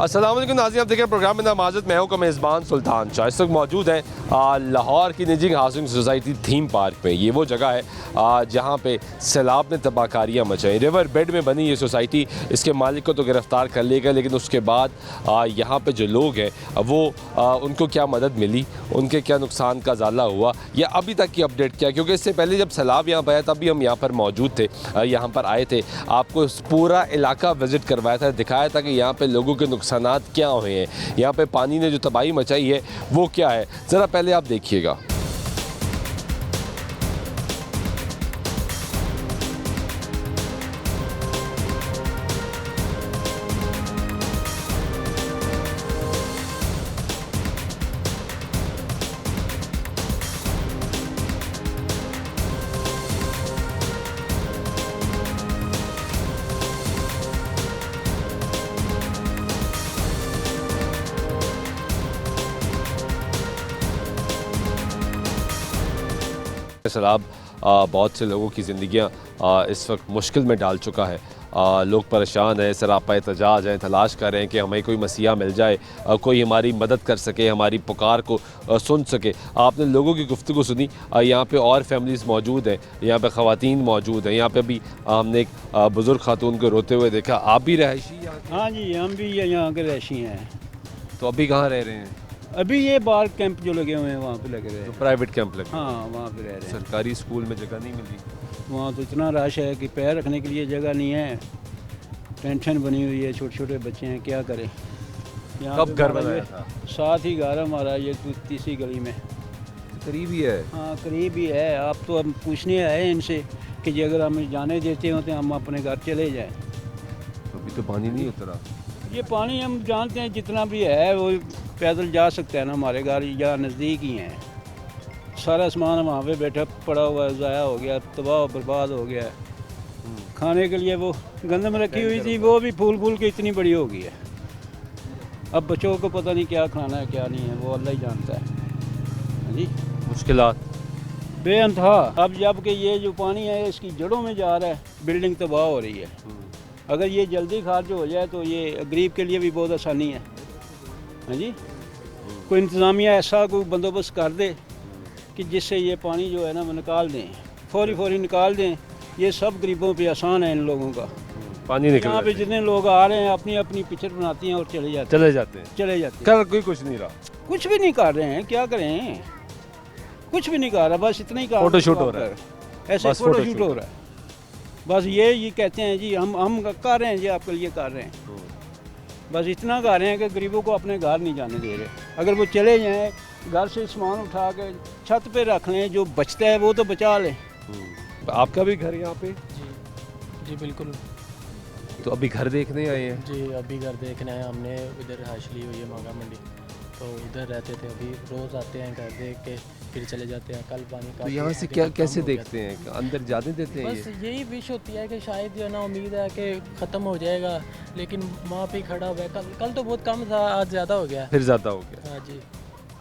अस्सलाम वालेकुम नाज़रीन, आप देख रहे हैं प्रोग्राम में नामाज़त। मैं हूं का मेज़बान सुल्तान शाह। इस वक्त मौजूद है लाहौर की निजी हाउसिंग सोसाइटी थीम पार्क में। ये वो जगह है जहां पे सैलाब ने तबाहकारियाँ मचाई। रिवर बेड में बनी ये सोसाइटी, इसके मालिक को तो गिरफ़्तार कर लिया गया, लेकिन उसके बाद यहाँ पे जो लोग हैं वो उनको क्या मदद मिली, उनके क्या नुकसान का ज़ाला हुआ, या अभी तक की अपडेट क्या, क्योंकि इससे पहले जब सैलाब यहाँ पर आया तब भी हम यहाँ पर मौजूद थे, यहाँ पर आए थे, आपको पूरा इलाका विज़िट करवाया था, दिखाया था कि यहाँ पे लोगों के नुकसानात क्या हुए हैं, यहाँ पे पानी ने जो तबाही मचाई है वो क्या है। ज़रा पहले आप देखिएगा। सैलाब बहुत से लोगों की ज़िंदगियाँ इस वक्त मुश्किल में डाल चुका है। लोग परेशान हैं, सरापा एहतजाज हैं, तलाश कर रहे हैं कि हमें कोई मसीहा मिल जाए, कोई हमारी मदद कर सके, हमारी पुकार को सुन सके। आपने लोगों की गुफ्तगू सुनी। यहाँ पे और फैमिलीज़ मौजूद हैं, यहाँ पे ख़वातीन मौजूद हैं। यहाँ पे भी हमने एक बुज़ुर्ग खातून को रोते हुए देखा। आप भी रहायशी यहाँ के? हाँ जी, हम भी यहाँ के रहायशी हैं। तो अभी कहाँ रह रहे हैं? अभी ये बाहर कैंप जो लगे हुए हैं वहाँ पे लगे रहे तो हैं। प्राइवेट कैंप लगे? हाँ, वहाँ पे रह रहे हैं। सरकारी स्कूल में जगह नहीं मिली? वहाँ तो इतना रश है कि पैर रखने के लिए जगह नहीं है। टेंशन बनी हुई है, छोटे छोटे बच्चे हैं, क्या करें। यहाँ कब पे घर हमारा बनाया ये था? साथ ही घर हमारा ये तीसरी गली में। करीब ही है। हाँ, करीब ही है। आप तो हम पूछने आए हैं इनसे कि जी अगर हमें जाने देते हो तो हम अपने घर चले जाएँ। अभी तो पानी नहीं उतरा। ये पानी हम जानते हैं जितना भी है वो पैदल जा सकता है ना, हमारे घर यहाँ नज़दीक ही हैं। सारा सामान वहाँ पे बैठा पड़ा हुआ है, ज़ाया हो गया, तबाह बर्बाद हो गया है। खाने के लिए वो गंदम रखी हुई थी, वो भी फूल फूल के इतनी बड़ी हो गई है। अब बच्चों को पता नहीं क्या खाना है क्या नहीं है, वो अल्लाह ही जानता है। हाँ जी, मुश्किलात बेअंतहा। अब जब कि ये जो पानी है इसकी जड़ों में जा रहा है, बिल्डिंग तबाह हो रही है। अगर ये जल्दी खारिज हो जाए तो ये गरीब के लिए भी बहुत आसानी है। हाँ जी, कोई इंतज़ामिया ऐसा कोई बंदोबस्त कर दे कि जिससे ये पानी जो है ना वो निकाल दें, फौरी निकाल दें। ये सब गरीबों पे आसान है इन लोगों का। पानी निकल यहाँ पे जितने लोग आ रहे हैं अपनी अपनी पिक्चर बनाती हैं और चले जाते हैं। कर कोई कुछ नहीं रहा। कुछ भी नहीं कर रहे हैं, क्या करें, कुछ भी नहीं कर रहा, बस इतना ही कर। फोटोशूट हो रहा है, ऐसे फोटोशूट हो रहा है। बस ये कहते हैं जी हम कर रहे हैं जी, आपके लिए कर रहे हैं। बस इतना कर रहे हैं कि गरीबों को अपने घर नहीं जाने दे रहे। अगर वो चले जाएं, घर से सामान उठा के छत पे रख लें, जो बचता है वो तो बचा लें। आपका भी घर यहाँ पे? जी बिल्कुल। तो अभी घर देखने आए हैं? जी अभी घर देखने आए, हमने इधर हाश ली हुई है मांगा मंडी, तो इधर रहते थे। अभी रोज़ आते हैं, घर देख के फिर चले जाते हैं। कल पानी का तो यहाँ से क्या कैसे देखते हैं, अंदर जाने देते हैं? बस यही विश होती है कि शायद जो है ना, उम्मीद है कि ख़त्म हो जाएगा, लेकिन वहाँ पे खड़ा हुआ है। कल तो बहुत कम था, आज ज़्यादा हो गया। फिर ज़्यादा हो गया? हाँ जी।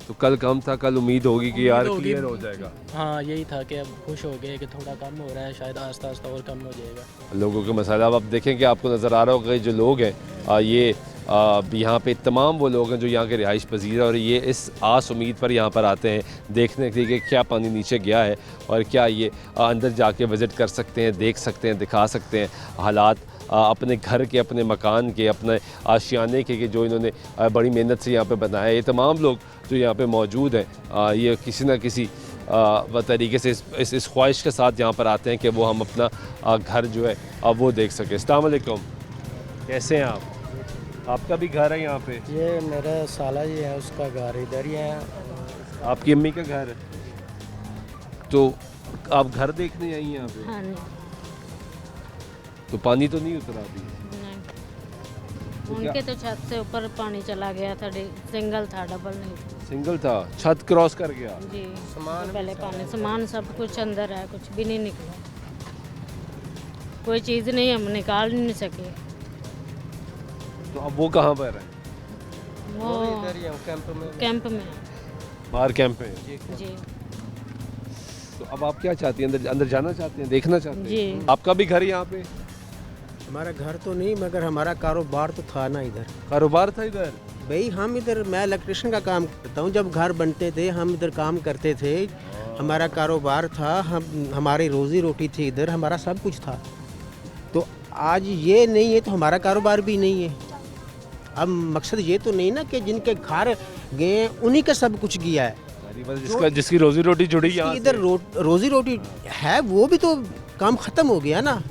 तो कल कम था, कल उम्मीद होगी कि यार क्लियर हो जाएगा। हाँ यही था कि अब खुश हो गए कि थोड़ा कम हो रहा है, शायद आस्ता आस्ता और कम हो जाएगा लोगों के मसाला। अब आप देखें कि आपको नज़र आ रहा होगा जो लोग हैं ये यहाँ पे तमाम वो लोग हैं जो यहाँ के रिहाइश पजीर हैं, और ये इस आस उम्मीद पर यहाँ पर आते हैं देखने के लिए कि क्या पानी नीचे गया है और क्या ये अंदर जाके विज़िट कर सकते हैं, देख सकते हैं, दिखा सकते हैं हालात अपने घर के, अपने मकान के, अपने आशियाने के जो इन्होंने बड़ी मेहनत से यहाँ पे बनाया है। ये तमाम लोग जो यहाँ पे मौजूद हैं ये किसी न किसी तरीके से इस ख्वाहिश के साथ यहाँ पर आते हैं कि वो हम अपना घर जो है अब वो देख सकें। अस्सलाम वालेकुम, कैसे हैं आप? आपका भी घर है यहाँ पे? ये मेरा साला जी है, उसका घर इधर ही है। आपकी अम्मी का घर है? तो आप घर देखने आई हैं यहाँ पे? हाँ जी। तो पानी तो नहीं उतरा अभी? नहीं, उनके तो छत से ऊपर पानी चला गया था, सिंगल था, डबल नहीं था। सिंगल था, छत क्रॉस कर गया? जी, तो पहले पानी, सामान सब कुछ अंदर है, कुछ भी नहीं निकला, कोई चीज़ नहीं हम निकाल नहीं सके। तो अब वो कहाँ पर है? वो इधर ही है, कैंप में। बाहर कैंप में? जी तो अब आप क्या चाहती हैं, अंदर जाना चाहते हैं, देखना चाहते हैं? जी। आपका भी घर यहाँ पे? हमारा घर तो नहीं मगर हमारा कारोबार तो था ना इधर। कारोबार था इधर? भाई हम इधर, मैं इलेक्ट्रिशियन का काम करता हूँ, जब घर बनते थे हम इधर काम करते थे, हमारा कारोबार था, हमारी रोज़ी रोटी थी इधर, हमारा सब कुछ था। तो आज ये नहीं है तो हमारा कारोबार भी नहीं है। अब मकसद ये तो नहीं ना कि जिनके घर गए उन्हीं का सब कुछ गया है। जिसकी रोजी रोटी जुड़ी यहाँ इधर रोज़ी रोटी है वो भी तो काम ख़त्म हो गया ना।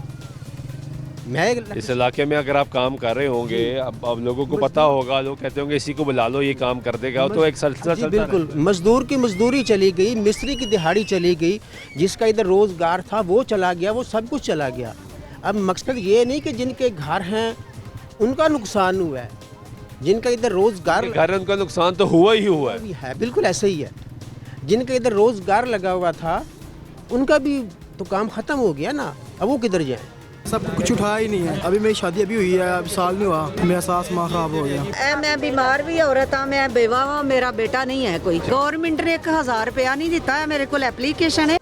मैं इस इलाके में अगर आप काम कर रहे होंगे, अब लोगों को पता होगा, लोग कहते होंगे इसी को बुला लो ये काम कर देगा, तो एक सिलसिला चलता बिल्कुल। मजदूर की मजदूरी चली गई, मिस्त्री की दिहाड़ी चली गई, जिसका इधर रोज़गार था वो चला गया, वो सब कुछ चला गया। अब मकसद ये नहीं कि जिनके घर हैं उनका नुकसान हुआ है, जिनका इधर रोज़गार घर, उनका नुकसान तो हुआ ही हुआ है। बिल्कुल ऐसे ही है। जिनका इधर रोज़गार लगा हुआ था उनका भी तो काम ख़त्म हो गया ना, अब वो किधर जाए? सब कुछ उठाया ही नहीं है। अभी मेरी शादी अभी हुई है, अभी साल नहीं हुआ, मेरा सास माँ खराब हो गया। मैं बीमार भी औरत हाँ, मैं बेवा हाँ, मेरा बेटा नहीं है कोई। गवर्नमेंट ने 1000 रुपया नहीं दिता है, मेरे को एप्लीकेशन है।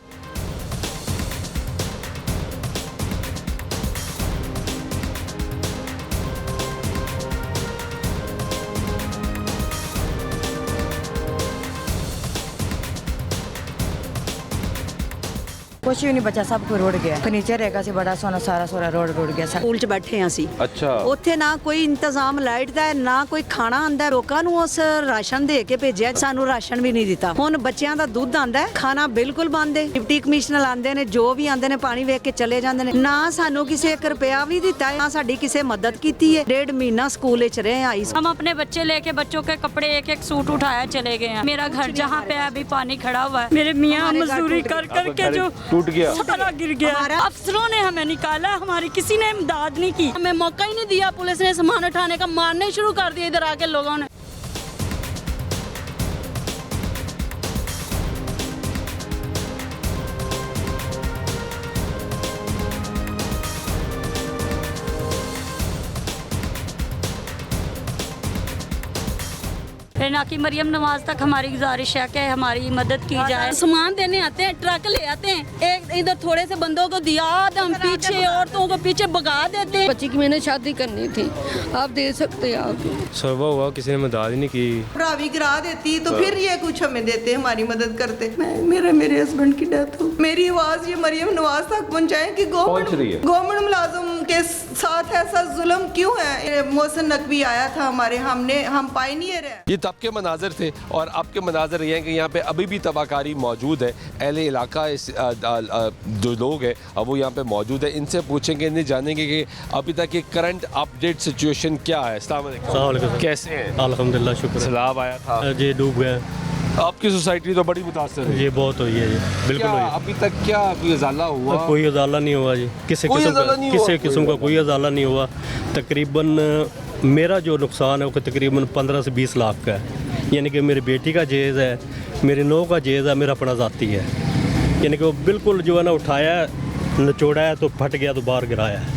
कुछ भी नहीं बचा, सब कुछ रुड़ गया। फर्नीचर रहेगा सी बड़ा सोना, सारा रुड़ गया। ਸਕੂਲ 'ਚ ਬੈਠੇ ਹਾਂ ਅਸੀਂ। अच्छा। ਉੱਥੇ ਨਾ ਕੋਈ ਇੰਤਜ਼ਾਮ ਲਾਈਟ ਦਾ ਹੈ, ਨਾ ਕੋਈ ਖਾਣਾ ਆਂਦਾ। ਲੋਕਾਂ ਨੂੰ ਉਸ ਰਾਸ਼ਨ ਦੇ ਕੇ ਭੇਜਿਆ, ਸਾਨੂੰ ਰਾਸ਼ਨ ਵੀ ਨਹੀਂ ਦਿੱਤਾ। ਹੁਣ ਬੱਚਿਆਂ ਦਾ ਦੁੱਧ ਆਂਦਾ, ਖਾਣਾ ਬਿਲਕੁਲ ਬੰਦ ਹੈ। ਡਿਪਟੀ ਕਮਿਸ਼ਨਰ ਆਂਦੇ ਨੇ, ਜੋ ਵੀ ਆਂਦੇ ਨੇ ਪਾਣੀ ਵੇਖ ਕੇ ਚਲੇ ਜਾਂਦੇ ਨੇ। ਨਾ ਸਾਨੂੰ ਕਿਸੇ 1 रुपया भी ਦਿੱਤਾ ਹੈ, ਨਾ ਸਾਡੀ ਕਿਸੇ ਮਦਦ ਕੀਤੀ ਹੈ। 1.5 महीना स्कूल 'ਚ ਰਹੇ आई। हम अपने बच्चे लेके बच्चों के कपड़े एक सूट उठाया चले गए हैं। मेरा घर जहाँ पे अभी पानी खड़ा हुआ है, मेरे मियाँ मजदूरी कर करके जो टूट गया, सारा गिर गया। अफसरों ने हमें निकाला, हमारी किसी ने इमदाद नहीं की, हमें मौका ही नहीं दिया। पुलिस ने सामान उठाने का, मारने शुरू कर दिया इधर आके लोगों ने। फिर ना कि मरियम नवाज तक हमारी गुजारिश है कि हमारी मदद की जाए। सामान देने आते हैं, ट्रक ले आते हैं, एक इधर थोड़े से बंदों को दिया, हम पीछे औरतों को पीछे भगा देते हैं। बच्ची की मैंने शादी करनी थी, आप दे सकते हैं? आप सर्वा हुआ, किसी ने मदद ही नहीं की। भरावी गिरा देती तो फिर ये कुछ हमें देते, हमारी मदद करते। मेरे हस्बैंड की डेथ हो, मेरी आवाज़ ये मरियम नवाज तक पहुँचाएं कि गवर्नमेंट मुलाजिम के साथ ऐसा जुल्म क्यों है। मोहसिन नकवी आया था हमारे, हम पायनियर हैं। ये तब के मनाजर थे और अब के मनाजर ये हैं कि यहाँ पे अभी भी तबाहकारी मौजूद है। अहले इलाका जो लोग हैं अब वो यहाँ पे मौजूद है, इनसे पूछेंगे, इन्हें जानेंगे कि अभी तक ये करंट अपडेट सिचुएशन क्या है। अस्सलाम वालेकुम, कैसे हैं? अल्हम्दुलिल्लाह, शुक्र। सैलाब आया था जी, डूब गया। आपकी सोसाइटी तो बड़ी मुतासर है। ये बहुत हुई है जी, बिल्कुल हुई। अभी तक क्या कोई अजाला हुआ? कोई अजाला नहीं हुआ जी, किसी किस्म का कोई अजाला नहीं हुआ। तकरीबन मेरा जो नुकसान है वो तकरीबन 15 से 20 लाख का है। यानी कि मेरी बेटी का जेज़ है, मेरी नौ का जेज़ है, मेरा अपना ज़ाती है। यानी कि वो बिल्कुल जो है ना उठाया, निचोड़ा है तो फट गया तो बाहर गिराया है।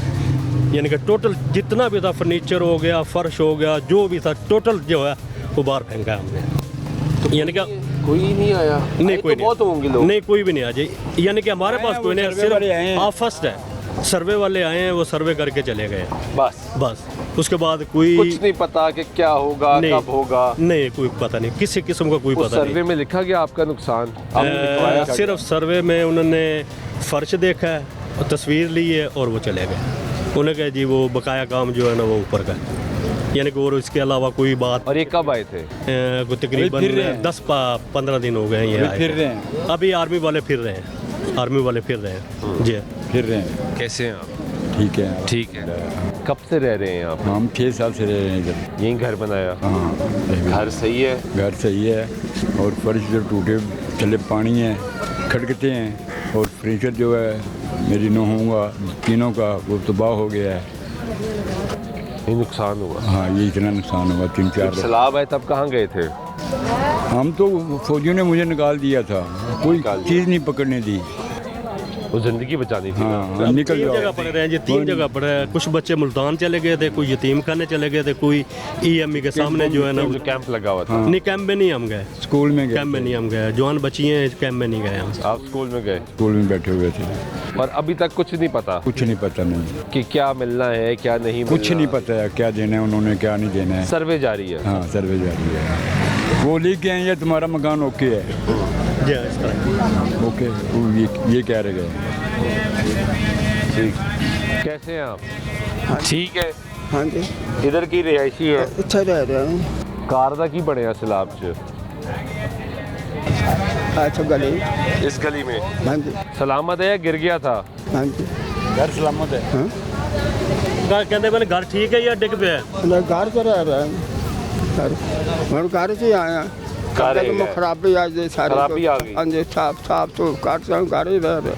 यानी कि टोटल जितना भी था, फर्नीचर हो गया, फर्श हो गया, जो भी था टोटल जो है वो बाहर फेंका है हमने। तो यानी कि कोई नहीं आया? नहीं, कोई बहुत होंगे लोग। नहीं, कोई भी नहीं आ जाए। यानी कि हमारे पास कोई नहीं, सिर्फ आप फर्स्ट है, सर्वे वाले आए हैं, वो सर्वे करके चले गए बस। उसके बाद कोई कुछ नहीं पता कि क्या होगा, कब होगा? नहीं, कोई पता नहीं, किसी किस्म का कोई पता नहीं। सर्वे में लिखा गया आपका नुकसान? सिर्फ सर्वे में उन्होंने फर्श देखा है और तस्वीर ली है और वो चले गए। उन्होंने कहा जी वो बकाया काम जो है ना वो ऊपर का, यानी कि और इसके अलावा कोई बात। और ये कब आए थे? तकरीबन 10-15 दिन हो गए हैं। फिर रहे हैं अभी, आर्मी वाले फिर रहे हैं, आर्मी वाले फिर रहे हैं जी, फिर रहे हैं। कैसे हैं आप? ठीक है, ठीक है। कब से रह रहे हैं आप? हम 6 साल से रह रहे हैं इधर। यहीं घर बनाया? हाँ। घर सही है? घर सही है और फर्श जो टूटे चले पानी है, खटकते हैं। और फर्नीचर जो है मेरी नौहों का, तीनों का, वो तबाह हो गया है। ये नुकसान हुआ? हाँ, ये इतना नुकसान हुआ। 3-4 सैलाब है तब कहाँ गए थे? हम तो फौजियों ने मुझे निकाल दिया था, कोई चीज़ नहीं पकड़ने दी। वो जिंदगी बचानी थी। हाँ निकल तीन जाओ। जगह पढ़ रहे हैं जी, 3 जगह पढ़ रहे हैं। कुछ बच्चे मुल्तान चले गए थे, कोई यतीम खाने चले गए थे, कोई EME के सामने जो है ना जो कैंप लगा हुआ था। नहीं कैंप में नहीं हम गए, स्कूल में गए, कैंप में नहीं हम गए, जवान बची हैं कैंप में नहीं गए हम। आप स्कूल में गए? स्कूल में बैठे हुए थे। और अभी तक कुछ नहीं पता? कुछ नहीं पता नहीं कि क्या मिलना है क्या नहीं कुछ मिलना। नहीं पता है क्या देना है उन्होंने, क्या नहीं देना है। सर्वे जारी है। हाँ सर्वे जारी है। वो लिख के ये तुम्हारा मकान ओके है, इस तरह ओके, ये कह रहे गए। ठीक, कैसे हैं आप? ठीक है। हाँ जी, इधर की रिहायशी है? अच्छा रह रहा हूँ। कार दा की बने सैलाब च? अच्छा गली, इस गली में? हाँ जी, सलामत है या गिर गया था? हाँ जी, घर सलामत है। हाँ कहते मैंने घर ठीक है या डिग पे है? घर से रह रहा है, घर से आया। घर है क्या? खराबी आ गई, सारी खराबी आ गई। हाँ जी, साफ तो घर ही रह रहा।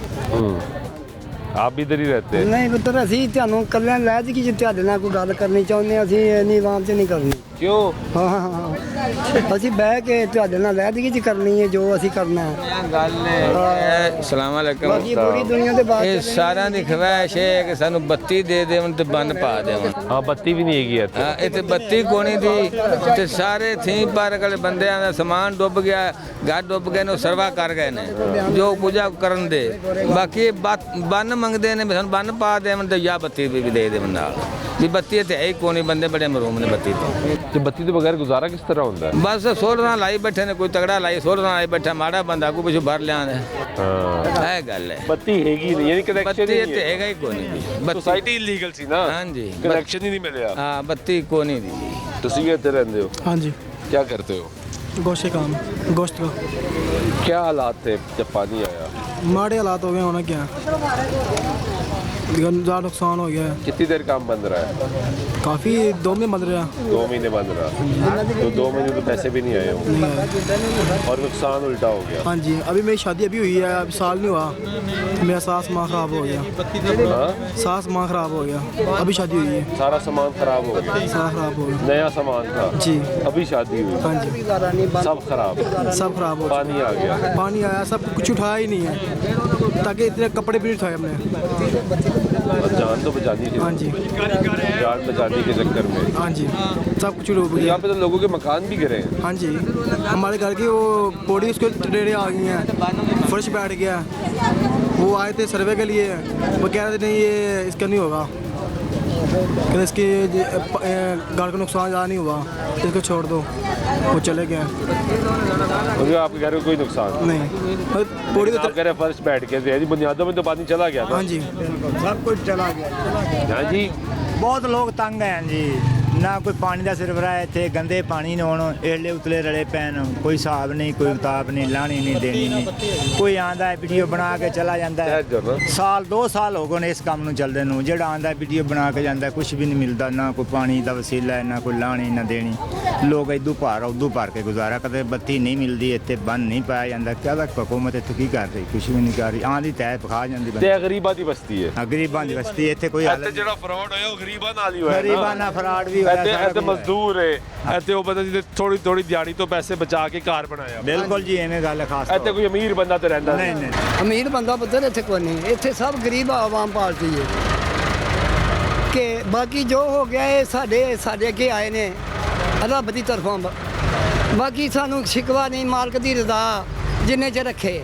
आप भी इधर ही रहते हैं? नहीं पुੱਤਰ ਅਸੀਂ ਤੁਹਾਨੂੰ ਕੱਲਿਆਂ ਲੈ ਜੀ ਕਿ ਤੁਹਾਡੇ ਨਾਲ ਕੋਈ ਗੱਲ ਕਰਨੀ ਚਾਹੁੰਦੇ ਅਸੀਂ ਇੰਨੀ ਆਵਾਮ 'ਚ ਨਹੀਂ ਕਰਨੀ। क्यों? ਹਾਂ ਹਾਂ ਹਾਂ ਅਸੀਂ ਬਹਿ ਕੇ ਤੁਹਾਡੇ ਨਾਲ ਲੈ ਜੀ ਕਰਨੀ ਹੈ ਜੋ ਅਸੀਂ ਕਰਨਾ ਹੈ। ਗੱਲ ਹੈ ਸਲਾਮ ਅਲੈਕਮ। ਬਾਕੀ ਪੂਰੀ ਦੁਨੀਆ ਦੇ ਬਾਤ ਇਹ ਸਾਰਿਆਂ ਦੀ ਖਵਾਇਸ਼ ਹੈ ਕਿ ਸਾਨੂੰ ਬੱਤੀ ਦੇ ਦੇਵਣ ਤੇ ਬੰਨ ਪਾ ਦੇਵਣ। हाँ बत्ती भी नहीं हैगी इत्थे। ਹਾਂ ਇੱਥੇ ਬੱਤੀ ਕੋਣੀ ਦੀ ਤੇ ਸਾਰੇ ਥੀਮ ਪਾਰਕ ਵਾਲੇ ਬੰਦਿਆਂ ਦਾ ਸਮਾਨ ਡੁੱਬ ਗਿਆ, ਘਰ ਡੁੱਬ ਗਏ ਨੇ, ਸਰਵਾ ਕਰ ਗਏ ਨੇ ਜੋ ਪੂਜਾ ਕਰਨ ਦੇ। ਬਾਕੀ ਬੰਨ ਮੰਗਦੇ ਨੇ ਵੀ ਸਾਨੂੰ ਬੰਨ ਪਾ ਦੇਵਣ ਤੇ ਜਾਂ ਬੱਤੀ ਵੀ ਦੇ ਦੇਵਣ ਨਾਲ ਵੀ ਬੱਤੀ ਇੱਥੇ ਹੈ ਹੀ ਕੋਣੀ, ਬੰਦੇ ਬੜੇ ਮਰੂਮ ਨੇ ਬੱਤੀ ਤੋਂ। ਤੇ ਬੱਤੀ ਤੋਂ ਬਗੈਰ ਗੁਜ਼ਾਰਾ ਕਿਸ ਤਰ੍ਹਾਂ ਹੁੰਦਾ ਹੈ? ਬਸ ਸੋਲਰਾਂ ਲਾਈ ਬੈਠੇ ਨੇ, ਕੋਈ ਤਗੜਾ ਲਾਈ ਸੋਲਰਾਂ ਲਾਈ ਬੈਠਾ, ਮਾੜਾ ਬੰਦਾ ਕੋਈ ਪਿਛੋਂ ਭਰ ਲਿਆ ਨੇ। ਹਾਂ ਇਹ ਗੱਲ ਹੈ। ਬੱਤੀ ਹੈਗੀ ਨਹੀਂ, ਯਾਨੀ ਕਨੈਕਸ਼ਨ ਬੱਤੀ ਹੀ ਇੱਥੇ ਨਹੀਂ ਹੈਗਾ ਹੀ ਕੋਣੀ ਦੀ। ਸੋਸਾਇਟੀ ਇਲੀਗਲ ਸੀ ਨਾ? ਹਾਂਜੀ कनेक्शन ही नहीं मिला। हाँ बत्ती कोनी दी। तुसी भी इधर रहते हो? हाँ जी, क्या करते हो? गोश्त काम, गोश्त का। क्या हालात थे जब पानी आया? माड़े हालात हो गए, होना क्या ज़्यादा नुकसान हो गया है। कितनी देर काम बंद रहा है? काफ़ी 2 महीने बंद रहा। 2 महीने बंद रहा तो 2 महीने तो पैसे भी नहीं आए होंगे और नुकसान उल्टा हो गया। हाँ जी, अभी मेरी शादी अभी हुई है, अभी साल नहीं हुआ, मेरा सास माँ ख़राब हो गया। हाँ? सास माँ ख़राब हो गया, अभी शादी हुई है। सारा सामान खराब हो गया? सारा ख़राब हो गया। नया सामान था जी, अभी शादी हुई? हाँ जी, सब खराब? सब ख़राब हो पानी आ गया? पानी आया, सब कुछ उठाया ही नहीं है, ताकि इतने कपड़े भी नहीं उठाए हमने। और जान तो बचानी थी। हाँ जी, जान बचाने के चक्कर में हाँ जी, सब कुछ डूब गया। यहाँ पे तो लोगों के मकान भी गिरे हैं। हाँ जी, हमारे घर की वो पौड़ी उसके टेढ़े आ गई हैं, फर्श बैठ गया। वो आए थे सर्वे के लिए, वो कह रहे थे नहीं ये इसका नहीं होगा, कि इसके घर का नुकसान ज़्यादा नहीं हुआ, इसको छोड़ दो। वो चले गए। और आपके घर में कोई नुकसान नहीं, पौड़ी आप कह रहे हैं फर्श बैठ गए थे, बुनियादों में तो पानी चला गया था? हाँ जी, सब कुछ चला गया। हाँ जी, बहुत लोग तंग हैं जी, ना कोई पानी का सरबराह है इतने, गंदे पानी ने होने एले उतले रले पैन, कोई हिसाब नहीं, कोई किताब नहीं, लानी नहीं देनी नहीं। कोई आंदा है वीडियो बना के चला जाता है, साल 2 साल हो गए इस काम चलते नूं, जेड़ा आंदा वीडियो बना के जाता है कुछ भी नहीं मिलता, ना कोई पानी का वसीला है, ना कोई लानी ना देनी। लोग इदू भार उदू भर के गुजारा करते, बत्ती नहीं मिलती इतने, बंद नहीं पाया जाता। क्या हुकूमत इतने की कर रही? कुछ भी नहीं कर रही, आंधी तय पखा जाती। गरीबां दी बस्ती है? हाँ गरीबां दी बस्ती इतने कोई ਜਿਹੜਾ ਫਰਾਡ ਹੋਇਆ ਉਹ ਗਰੀਬਾਂ ਨਾਲ ਹੀ ਹੋਇਆ। गरीबां ना फराड भी होया। ਇੱਥੇ ਮਜ਼ਦੂਰ ਹੈ, ਇੱਥੇ ਉਹ ਬੰਦਾ ਜਿਹਨੇ ਥੋੜੀ ਥੋੜੀ ਦਿਹਾੜੀ ਤੋਂ ਪੈਸੇ ਬਚਾ ਕੇ ਘਰ ਬਣਾਇਆ। ਬਿਲਕੁਲ ਜੀ ਐਵੇਂ ਗੱਲ ਖਾਸ। ਇੱਥੇ ਕੋਈ ਅਮੀਰ ਬੰਦਾ ਤੇ ਰਹਿੰਦਾ ਨਹੀਂ ਨਹੀਂ, ਅਮੀਰ ਬੰਦਾ ਪੁੱਤਰ ਇੱਥੇ ਕੋਈ ਨਹੀਂ, ਇੱਥੇ ਸਭ ਗਰੀਬ ਆਵਾਮ ਪਾਲਟੀ ਹੈ। ਕਿ ਬਾਕੀ ਜੋ ਹੋ ਗਿਆ ਇਹ ਸਾਡੇ ਅੱਗੇ ਆਏ ਨੇ ਰੱਬ ਦੀ ਤਰਫੋਂ, ਬਾਕੀ ਸਾਨੂੰ ਸ਼ਿਕਵਾ ਨਹੀਂ, ਮਾਲਕ ਦੀ ਰਜ਼ਾ ਜਿੰਨੇ ਚ ਰੱਖੇ।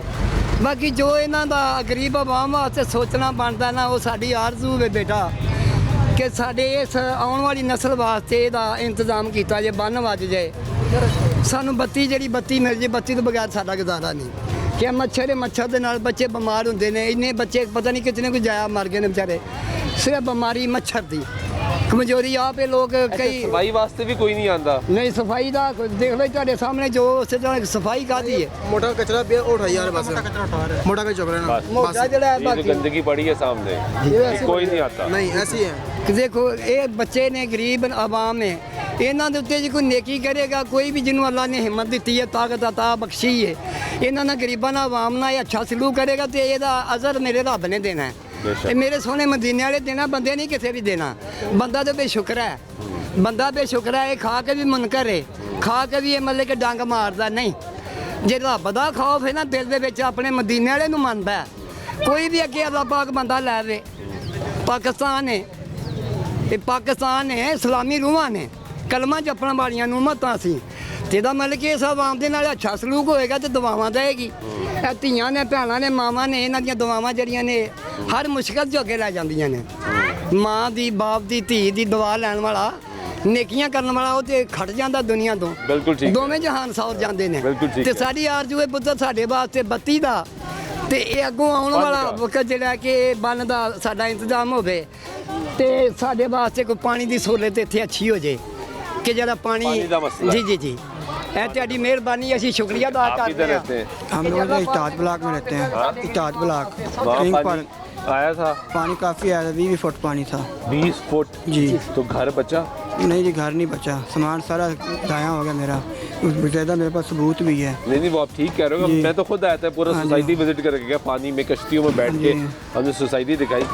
ਬਾਕੀ ਜੋ ਇਹਨਾਂ ਦਾ ਗਰੀਬ ਆਵਾਮ ਵਾਸਤੇ ਸੋਚਣਾ ਬਣਦਾ ਨਾ, ਉਹ ਸਾਡੀ ਆਰਜ਼ੂ ਹੈ ਬੇਟਾ, ਕਿ ਸਾਡੇ ਇਸ ਆਉਣ ਵਾਲੀ ਨਸਲ ਵਾਸਤੇ ਇਹਦਾ ਇੰਤਜ਼ਾਮ ਕੀਤਾ ਜੇ, ਬੰਨ ਵੱਜ ਜਾਏ, ਸਾਨੂੰ ਬੱਤੀ ਜਿਹੜੀ ਬੱਤੀ ਮਿਲ ਜੇ, ਬੱਤੀ ਤੋਂ ਬਗੈਰ ਸਾਡਾ ਗੁਜ਼ਾਰਾ ਨਹੀਂ। ਕਿ ਮੱਛਰ ਦੇ ਨਾਲ ਬੱਚੇ ਬਿਮਾਰ ਹੁੰਦੇ ਨੇ, ਇੰਨੇ ਬੱਚੇ ਪਤਾ ਨਹੀਂ ਕਿਤਨੇ ਕੁ ਜਾਇਆ ਮਰ ਗਏ ਨੇ ਵਿਚਾਰੇ, ਸਿਰਫ ਬਿਮਾਰੀ ਮੱਛਰ ਦੀ ਕਮਜ਼ੋਰੀ। ਆਪ ਇਹ ਲੋਕ ਕਈ ਸਫਾਈ ਵਾਸਤੇ ਵੀ ਕੋਈ ਨਹੀਂ ਆਂਦਾ। ਨਹੀਂ ਸਫਾਈ ਦਾ ਦੇਖ ਲਓ ਤੁਹਾਡੇ ਸਾਹਮਣੇ, ਜੋ ਉਸੇ ਤਰ੍ਹਾਂ ਸਫਾਈ ਕਾਦੀ ਹੈ। ਮੋਟਾ ਕਚਰਾ ਪਿਆ ਉਠਾ ਯਾਰ, ਬਸ ਮੋਟਾ ਕਚਰਾ ਚੁੱਕ ਲੈਣਾ, ਮੋਟਾ ਜਿਹੜਾ ਹੈ ਬਾਕੀ गंदगी पड़ी है सामने, कोई नहीं आता। नहीं ऐसी है। देखो ये बच्चे ने गरीब आवाम है, ਇਹਨਾਂ ਦੇ ਉੱਤੇ ਜੇ ਕੋਈ ਨੇਕੀ ਕਰੇਗਾ, ਕੋਈ ਵੀ ਜਿਹਨੂੰ ਅੱਲਾ ਨੇ ਹਿੰਮਤ ਦਿੱਤੀ ਹੈ, ਤਾਕਤ ਅਤਾ ਬਖਸ਼ੀ ਹੈ, ਇਹਨਾਂ ਨਾਲ ਗਰੀਬਾਂ ਨਾਲ ਆਵਾਮ ਨਾਲ ਅੱਛਾ ਸਲੂਕ ਕਰੇਗਾ ਤੇ ਇਹਦਾ ਅਜ਼ਰ ਮੇਰੇ ਰੱਬ ਨੇ ਦੇਣਾ ਹੈ। ਇਹ ਮੇਰੇ ਸੋਹਣੇ ਮਦੀਨੇ ਵਾਲੇ ਦੇਣਾ, ਬੰਦੇ ਨਹੀਂ ਕਿਸੇ ਵੀ ਦੇਣਾ। ਬੰਦਾ ਤੇ ਬੇਸ਼ੁਕਰ ਹੈ, ਬੰਦਾ ਬੇਸ਼ੁਕਰ ਹੈ, ਇਹ ਖਾ ਕੇ ਵੀ ਮੁਨਕਰ ਹੈ, ਖਾ ਕੇ ਵੀ ਇਹ ਮਤਲਬ ਕਿ ਡੰਗ ਮਾਰਦਾ ਨਹੀਂ। ਜੇ ਰੱਬ ਦਾ ਖੌਫ ਹੈ ਨਾ ਦਿਲ ਦੇ ਵਿੱਚ, ਆਪਣੇ ਮਦੀਨੇ ਵਾਲੇ ਨੂੰ ਮੰਨਦਾ ਕੋਈ ਵੀ ਅੱਗੇ ਅੱਲਾਹ ਪਾਕ ਬੰਦਾ ਲੈ ਦੇ ਪਾਕਿਸਤਾਨ ਹੈ ਇਹ ਪਾਕਿਸਤਾਨ ਹੈ ਇਸਲਾਮੀ ਰੂਹਾਂ ਨੇ ਕਲਮਾ ਜਪਣ ਵਾਲੀਆਂ ਨੂੰ ਮਤਾਂ ਸੀ ਤੇ ਇਹਦਾ ਮਤਲਬ ਕਿ ਇਸ ਆਵਾਮ ਦੇ ਨਾਲ ਅੱਛਾ ਸਲੂਕ ਹੋਏਗਾ ਤੇ ਦੁਆਵਾਂ ਦੇਗੀ ਇਹ ਧੀਆਂ ਨੇ ਭੈਣਾਂ ਨੇ ਮਾਵਾਂ ਨੇ ਇਹਨਾਂ ਦੀਆਂ ਦੁਆਵਾਂ ਜਿਹੜੀਆਂ ਨੇ ਹਰ ਮੁਸ਼ਕਲ 'ਚ ਅੱਗੇ ਲੈ ਜਾਂਦੀਆਂ ਨੇ ਮਾਂ ਦੀ ਬਾਪ ਦੀ ਧੀ ਦੀ ਦੁਆ ਲੈਣ ਵਾਲਾ ਨੇਕੀਆਂ ਕਰਨ ਵਾਲਾ ਉਹ ਤੇ ਖੜ ਜਾਂਦਾ ਦੁਨੀਆ ਤੋਂ ਬਿਲਕੁਲ ਠੀਕ ਦੋਵੇਂ ਜਹਾਨ ਸੌਰ ਜਾਂਦੇ ਨੇ ਬਿਲਕੁਲ ਠੀਕ ਤੇ ਸਾਡੀ ਆਰਜ਼ੂ ਹੈ ਪੁੱਤਰ ਸਾਡੇ ਵਾਸਤੇ ਬੱਤੀ ਦਾ ਤੇ ਇਹ ਅੱਗੋਂ ਆਉਣ ਵਾਲਾ ਵਕਤ ਜਿਹੜਾ ਕਿ ਬੰਨ ਦਾ ਸਾਡਾ ਇੰਤਜ਼ਾਮ ਹੋਵੇ ਤੇ ਸਾਡੇ ਵਾਸਤੇ ਕੋਈ ਪਾਣੀ ਦੀ ਸਹੂਲਤ ਇੱਥੇ ਅੱਛੀ ਹੋ ਜੇ ਕਿ ਜਿਹੜਾ ਪਾਣੀ ਜੀ है तेरी मेहरबानी ऐसी शुक्रिया अदा करते हैं। हम लोग इताद ब्लॉक में रहते हैं इताद ब्लॉक कहीं पर आया था पानी काफ़ी आया था 20 फुट पानी था 20 फुट जी तो घर बचा नहीं जी घर नहीं बचा सामान सारा दाया हो गया मेरा बकायदा मेरे पास सबूत भी है नहीं वो आप ठीक कह रहे हो मैं तो खुद आया था पूरा सोसाइटी विजिट करके गया पानी में कश्तियों में बैठ के हमने सोसाइटी दिखाई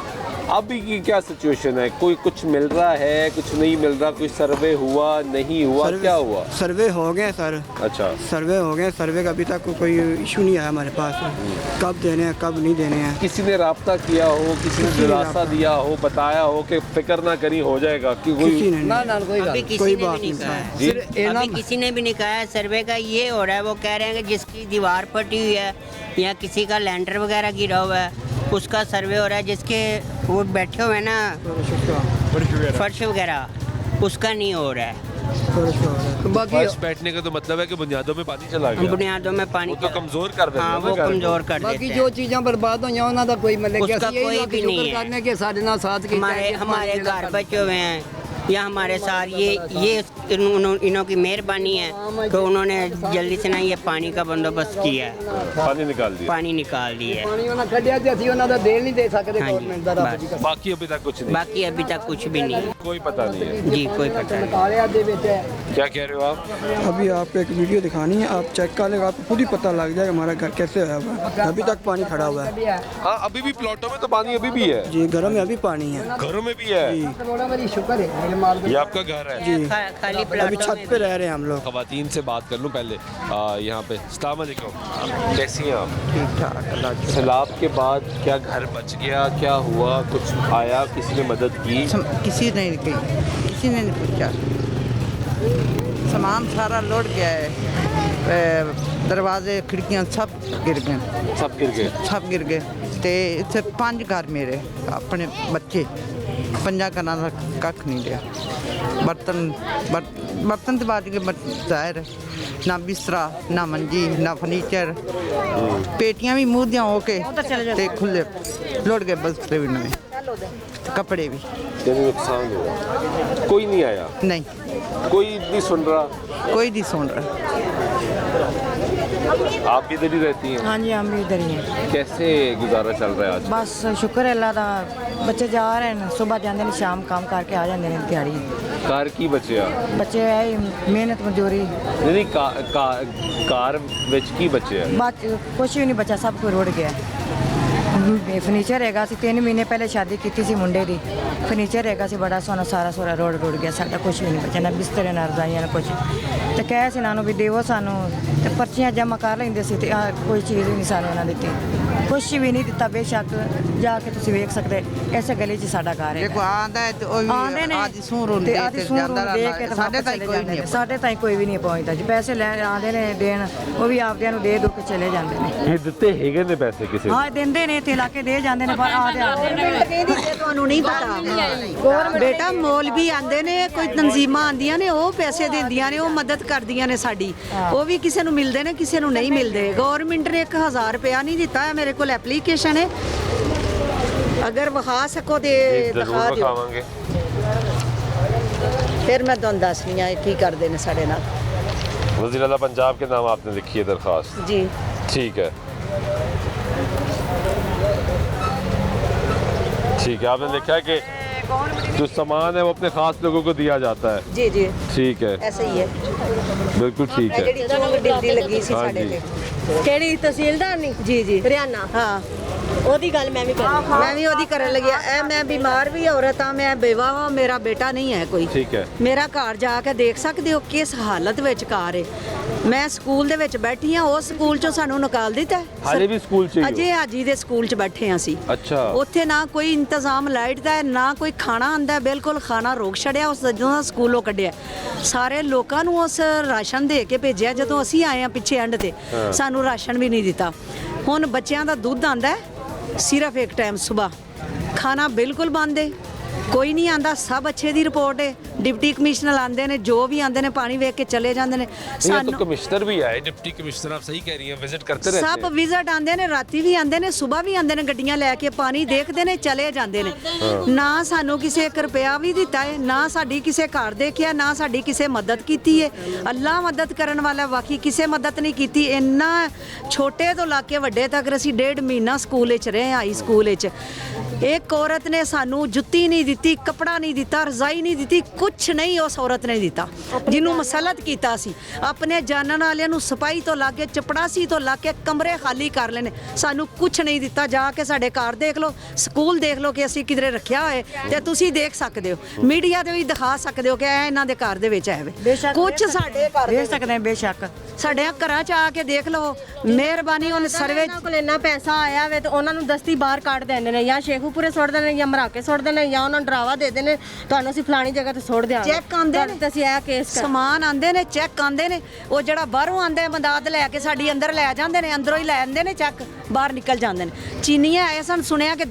अभी की क्या सिचुएशन है कोई कुछ मिल रहा है कुछ नहीं मिल रहा कोई सर्वे हुआ नहीं हुआ क्या हुआ सर्वे हो गए सर अच्छा सर्वे हो गए सर्वे का अभी तक कोई इशू नहीं आया हमारे पास कब देने हैं कब नहीं देने हैं किसी ने राब्ता किया हो किसी ने दिलासा दिया हो बताया हो कि फिक्र ना करी हो जाएगा कि कोई कोई बात नहीं अभी किसी ने भी नहीं कहा है सर्वे का ये हो रहा है वो कह रहे हैं कि जिसकी दीवार फटी हुई है या किसी का लैंटर वगैरह गिरा हुआ है उसका सर्वे हो रहा है जिसके वो बैठे हुए हैं ना फर्श वगैरह उसका नहीं हो रहा है फर्श बैठने का तो मतलब है कि बुनियादों में पानी चला गया बुनियादों में पानी वो तो कमजोर कर देते हाँ वो कमजोर कर देते बाकी जो चीज़ें बर्बाद हुई ਉਹਨਾਂ ਦਾ ਕੋਈ मतलब कि उसका कोई भी नहीं है करने के साथ ना साथ हमारे घर बचे हुए हैं या हमारे साथ ये इन्हों की मेहरबानी है कि उन्होंने जल्दी से ना ये पानी का बंदोबस्त किया है पानी निकाल दिया पानी निकाल दिया पानी ਉਹਨਾਂ ਕੱਢਿਆ ਤੇ ਅਸੀਂ ਉਹਨਾਂ ਦਾ ਦੇਣ ਨਹੀਂ ਦੇ ਸਕਦੇ ਗਵਰਨਮੈਂਟ ਦਾ ਰੱਬ ਦੀ कसम बाकी अभी तक कुछ नहीं बाकी अभी तक कुछ भी नहीं कोई पता नहीं है जी कोई पता नहीं ਕਾਲਿਆ ਦੇ ਵਿੱਚ ਹੈ क्या कह रहे हो आप अभी आपको एक वीडियो दिखानी है आप चेक कर लेगा आपको खुद ही पता लग जाएगा हमारा घर कैसे हुआ हुआ है अभी तक पानी खड़ा हुआ है हाँ अभी भी प्लॉटों में तो पानी अभी भी है जी घरों में अभी पानी है घरों में भी है बड़ा बड़ी शुक्र है मेरे माल ये आपका घर है जी खाली अभी छत पे रह रहे हैं हम लोग खवातीन से बात कर लूँ पहले यहाँ पे अस्सलाम वालेकुम कैसी हैं आप ठीक ठाक सैलाब के बाद क्या घर बच गया क्या हुआ कुछ आया किसी ने मदद की किसी ने नहीं पूछा सामान सारा लौट गया है दरवाजे खिड़कियां सब गिर गए सब गिर गए ते इत्थे 5 घर मेरे अपने बच्चे 5 घरां दा कख नहीं लिया बर्तन तो बाद के जाहिर ना बिस्तरा ना मंजी ना फर्नीचर पेटियां भी मूदियां होके ते खुले लौट गए बस्ते भी नए कपड़े भी नुकसान हुआ कोई नहीं आया नहीं कोई नहीं सुन रहा कोई नहीं सुन रहा आप भी इधर ही रहती हैं हाँ जी हम भी इधर ही हैं कैसे गुजारा चल रहा है आज बस शुक्र है अल्लाह दा बच्चे जा रहे हैं सुबह जाते हैं शाम काम करके आ जाते हैं दिहाड़ी कार की बचे आ बच्चे है मेहनत मजदूरी नहीं कार विच की बचे आ बात कुछ भी नहीं बचा सब कुछ रुड़ गया फर्नीचर हैगा सी 3 महीने पहले शादी की सी मुंडे दी फर्नीचर हैगा सी बड़ा सोना सारा सोरा रोड रुड़ गया साਡਾ कुछ भी नहीं बचा ना बिस्तर ना रजाइयां ना कुछ ਤੇ ਕਹੇ ਸੀ ਨਾਨੂੰ ਵੀ ਦੇਵੋ ਸਾਨੂੰ ਤੇ ਪਰਚੀਆਂ ਜਮ੍ਹਾਂ ਕਰ ਲੈਂਦੇ ਸੀ ਤੇ ਕੋਈ ਚੀਜ਼ ਵੀ ਨਹੀਂ ਸਾਨੂੰ ਉਹਨਾਂ ਦਿੱਤੀ ਕੁਛ ਵੀ ਨਹੀਂ ਦਿੱਤਾ ਬੇਸ਼ੱਕ ਜਾ ਕੇ ਤੁਸੀਂ ਵੇਖ ਸਕਦੇ ਐਸੇ ਗਲੀ 'ਚ ਸਾਡਾ ਘਰ ਹੈ ਦੇਖੋ ਆਂਦਾ ਹੈ ਤੇ ਉਹ ਵੀ ਆਦੀ ਸੂਰ ਤੇ ਆਦੀ ਜਾਂਦਾ ਸਾਡੇ ਤਾਈਂ ਕੋਈ ਵੀ ਨਹੀਂ ਪਹੁੰਚਦਾ ਜੀ ਪੈਸੇ ਲੈ ਆਂਦੇ ਨੇ ਦੇਣ ਉਹ ਵੀ ਆਪਦਿਆਂ ਨੂੰ ਦੇ ਦੋ ਕੇ ਚਲੇ ਜਾਂਦੇ ਨੇ ਇਹ ਦਿੱਤੇ ਹੈਗੇ ਨੇ ਪੈਸੇ ਕਿਸੇ ਹਾਂ ਦਿੰਦੇ ਨੇ ਤੇ ਲਾ ਕੇ ਦੇ ਜਾਂਦੇ ਨੇ ਪਰ ਤੁਹਾਨੂੰ ਨਹੀਂ ਪਤਾ ਬੇਟਾ ਮੌਲਵੀ ਆਂਦੇ ਨੇ ਕੋਈ ਤਨਜ਼ੀਮਾਂ ਆਂਦੀਆਂ ਨੇ ਉਹ ਪੈਸੇ ਦਿੰਦੀਆਂ ਨੇ ਉਹ ਮਦਦ ਕਰਦੀਆਂ ਨੇ ਸਾਡੀ ਉਹ ਵੀ ਕਿਸੇ ਨੂੰ ਮਿਲਦੇ ਨੇ ਕਿਸੇ ਨੂੰ ਨਹੀਂ ਮਿਲਦੇ ਗਵਰਨਮੈਂਟ ਨੇ 1000 ਰੁਪਇਆ ਨਹੀਂ ਦਿੱਤਾ ਹੈ ਮੇਰੇ ਕੋਲ ਐਪਲੀਕੇਸ਼ਨ ਹੈ ਅਗਰ ਵਿਖਾ ਸਕੋ ਤੇ ਦਿਖਾ ਦਿਓ ਫਿਰ ਮੈਂ ਤੁਹਾਨੂੰ ਦੱਸਣੀ ਆ ਕੀ ਕਰਦੇ ਨੇ ਸਾਡੇ ਨਾਲ वज़ीर आला पंजाब के नाम आपने लिखी है दरख्वास्त जी ठीक है आपने लिखा है कि जो सामान है वो अपने खास लोगों को दिया जाता है जी जी ठीक है ऐसा ही है बिल्कुल ठीक है ਜਿਹੜੀ ਚੋਂਗ ਡਿੱਗਦੀ ਲੱਗੀ ਸੀ ਸਾਡੇ ਤੇ ਕਿਹੜੀ ਤਹਿਸੀਲਦਾਰ ਨਹੀਂ ਜੀ ਜੀ ਹਰਿਆਣਾ ਹਾਂ ਉਹਦੀ ਗੱਲ ਮੈਂ ਵੀ ਕਰਾਂ ਮੈਂ ਵੀ ਉਹਦੀ ਕਰਨ ਲੱਗੀ ਐ ਮੈਂ ਬਿਮਾਰ ਵੀ ਔਰਤ ਆ ਮੈਂ ਬੇਵਾ ਹਾਂ ਮੇਰਾ ਬੇਟਾ ਨਹੀਂ ਹੈ ਕੋਈ ठीक है ਮੇਰਾ ਘਰ ਜਾ ਕੇ ਦੇਖ ਸਕਦੇ ਹੋ ਕਿਸ ਹਾਲਤ ਵਿੱਚ ਘਰ ਹੈ ਮੈਂ ਸਕੂਲ ਦੇ ਵਿੱਚ ਬੈਠੀ ਹਾਂ ਉਸ ਸਕੂਲ ਚੋਂ ਸਾਨੂੰ ਨਿਕਾਲ ਦਿੱਤਾ हाले भी स्कूल चाहिए ਅਜੇ ਹਾਜੀ ਦੇ ਸਕੂਲ 'ਚ ਬੈਠੇ ਹਾਂ ਅਸੀਂ अच्छा ਉੱਥੇ ਨਾ ਕੋਈ ਇੰਤਜ਼ਾਮ ਲਾਈਟ ਦਾ ਹੈ ਨਾ ਕੋਈ ਖਾਣਾ ਆਂਦਾ ਬਿਲਕੁਲ ਖਾਣਾ ਰੋਕ ਛੜਿਆ ਉਸ ਜਦੋਂ ਦਾ ਸਕੂਲੋਂ ਕੱਢਿਆ ਸਾਰੇ ਲੋਕਾਂ ਨੂੰ ਉਸ ਰਾਸ਼ਨ ਦੇ ਕੇ ਭੇਜਿਆ ਜਦੋਂ ਅਸੀਂ ਆਏ ਆ ਪਿੱਛੇ ਐਂਡ ਤੇ ਸਾਨੂੰ ਰਾਸ਼ਨ ਵੀ ਨਹੀਂ ਦਿੱਤਾ ਹੁਣ ਬੱਚਿਆਂ ਦਾ ਦੁੱਧ ਆਂਦਾ ਸਿਰਫ ਇੱਕ ਟਾਈਮ ਸਵੇਰ ਖਾਣਾ ਬਿਲਕੁਲ ਬੰਦ ਹੈ ਕੋਈ ਨਹੀਂ ਆਂਦਾ ਸਭ ਅੱਛੇ ਦੀ ਰਿਪੋर्ट ਹੈ डिप्टी कमिश्नर आंदे ने जो भी आंदे ने पानी वेख के चले जाते हैं तो कमिश्नर भी आए डिप्टी कमिश्नर आप सही कह रही हैं विजिट करते रहते हैं सब विजिट आंदे ने राती भी आंदे ने सुबह भी आंदे ने गड्डियां लेके पानी देखते ने चले जाते ने ना सानू किसी 1 रुपया भी दिता है ना साडी किसी घर देखिया ना साडी किसी मदद कीती है अल्लाह मदद करन वाला बाकी किसी मदद नहीं कीती इन्ना छोटे तो लाके वड्डे तक असीं 1.5 महीना स्कूल विच रहे हाई स्कूल विच एक औरत ने सानू जुत्ती नहीं दिती कपड़ा नहीं दिता रजाई नहीं दिती कुछ नहीं उस औरत ने दिता जिन्हों मसलत कीता सी अपने जानन वालियां नूं सपाई तो लाके चपड़ासी तो लाके कमरे खाली कर लेने सानू कुछ नहीं दिता जाके साडे घर देख लो स्कूल देख लो कि असीं किधरे रखिया होए ते तुसीं देख सकदे हो मीडिया ते भी दिखा सकदे हो कि ਇਹ ਇਹਨਾਂ ਦੇ ਘਰ ਦੇ ਵਿੱਚ ਹੈ ਕੁਝ ਸਾਡੇ ਘਰ ਦੇਖ ਸਕਦੇ ਹਾਂ ਬੇਸ਼ੱਕ ਸਾਡੇ ਘਰਾਂ 'ਚ ਆ ਕੇ ਦੇਖ ਲਓ ਮਿਹਰਬਾਨੀ ਉਹਨ ਸਰਵੇ ਕੋਲ ਇੰਨਾ ਪੈਸਾ ਆਇਆ ਵੇ ਤੇ ਉਹਨਾਂ ਨੂੰ ਦਸਤੀ ਬਾਹਰ ਕੱਢ ਦਿੰਦੇ ਨੇ ਜਾਂ ਸ਼ੇਖੂਪੁਰੇ ਸੁੱਟ ਦਿੰਦੇ ਨੇ ਜਾਂ ਮਰਾਕੇ ਸੁੱਟ ਦਿੰਦੇ ਨੇ ਜਾਂ ਉਹਨਾਂ ਨੂੰ ਡਰਾਵਾ ਦੇ ਦਿੰਦੇ ਨੇ ਤੁਹਾਨੂੰ ਅਸੀਂ ਫਲਾਣੀ ਜਗ੍ਹਾ ਤੇ ਸੁੱਟ ਦਿਆਂਗੇ ਚੈੱਕ ਆਂਦੇ ਨੇ ਤੇ ਅਸੀਂ ਇਹ ਕੇਸ ਸਮਾਨ ਆਂਦੇ ਨੇ ਚੈੱਕ ਆਂਦੇ ਨੇ ਉਹ ਜਿਹੜਾ ਬਾਹਰੋਂ ਆਂਦਾ ਮਦਦ ਲੈ ਕੇ ਸਾਡੀ ਅੰਦਰ ਲੈ ਜਾਂਦੇ ਨੇ ਅੰਦਰੋਂ ਹੀ ਲੈ ਜਾਂਦੇ ਨੇ ਚੱਕ ਬਾਹਰ ਨਿਕਲ ਜਾਂਦੇ ਨੇ ਚੀਨੀਆਂ ਆਏ ਸਨ ਸੁਣਿਆ ਕਿ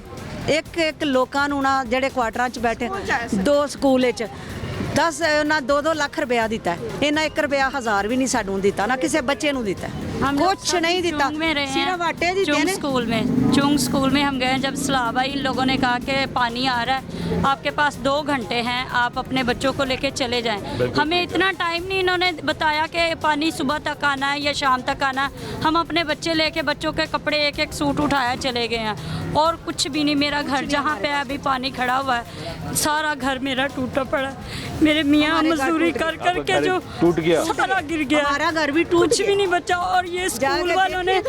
ਇੱਕ ਲੋਕਾਂ ਨੂੰ ਨਾ ਜਿਹੜੇ ਕੁਆਟਰਾਂ 'ਚ ਬੈਠੇ 2 ਸਕੂਲ ਵਿੱਚ 10 ਉਹਨਾਂ 2-2 ਲੱਖ रुपया दिता है इन्ना 1 रुपया 1000 भी नहीं सानू दिता ना किसी बच्चे नू दिता कुछ नहीं दिता सिर्फ आटे दी चुंग स्कूल में हम गए जब सलाब आई इन लोगों ने कहा कि पानी आ रहा है आपके पास 2 घंटे हैं आप अपने बच्चों को लेके चले जाएं हमें इतना टाइम नहीं इन्होंने बताया कि पानी सुबह तक आना है या शाम तक आना है हम अपने बच्चे लेके बच्चों के कपड़े एक सूट उठाया चले गए हैं और कुछ भी नहीं मेरा घर जहाँ पे अभी पानी खड़ा हुआ है सारा घर मेरा टूटा पड़ा मेरे मियाँ मजदूरी कर के जो टूट गया सारा गिर गया हमारा घर भी टूट कुछ भी नहीं बचा और ये स्कूल वालों ने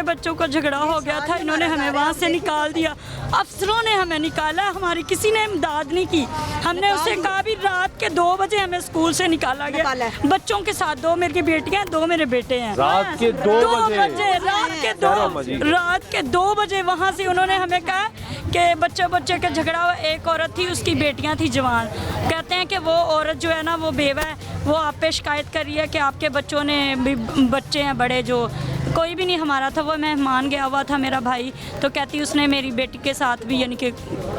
बच्चों का झगड़ा हो गया था इन्होंने हमें वहाँ से निकाल दिया अफसरों ने हमें निकाला हमारी किसी ने इमदाद नहीं की हमने उससे कहा भी रात के 2 बजे हमें स्कूल से निकाला गया बच्चों के साथ 2 मेरी बेटियां 2 मेरे बेटे हैं रात के 2 बजे रात के 2 बजे वहाँ से उन्होंने हमें कहा कि बच्चे के झगड़ा हुआ एक औरत थी उसकी बेटियां थी जवान कहते हैं कि वो औरत जो है ना वो बेवा है वो आप पे शिकायत करी है कि आपके बच्चों ने भी बच्चे हैं बड़े जो कोई भी नहीं हमारा था वो मेहमान गया हुआ था मेरा भाई तो कहती उसने मेरी बेटी के साथ भी यानी कि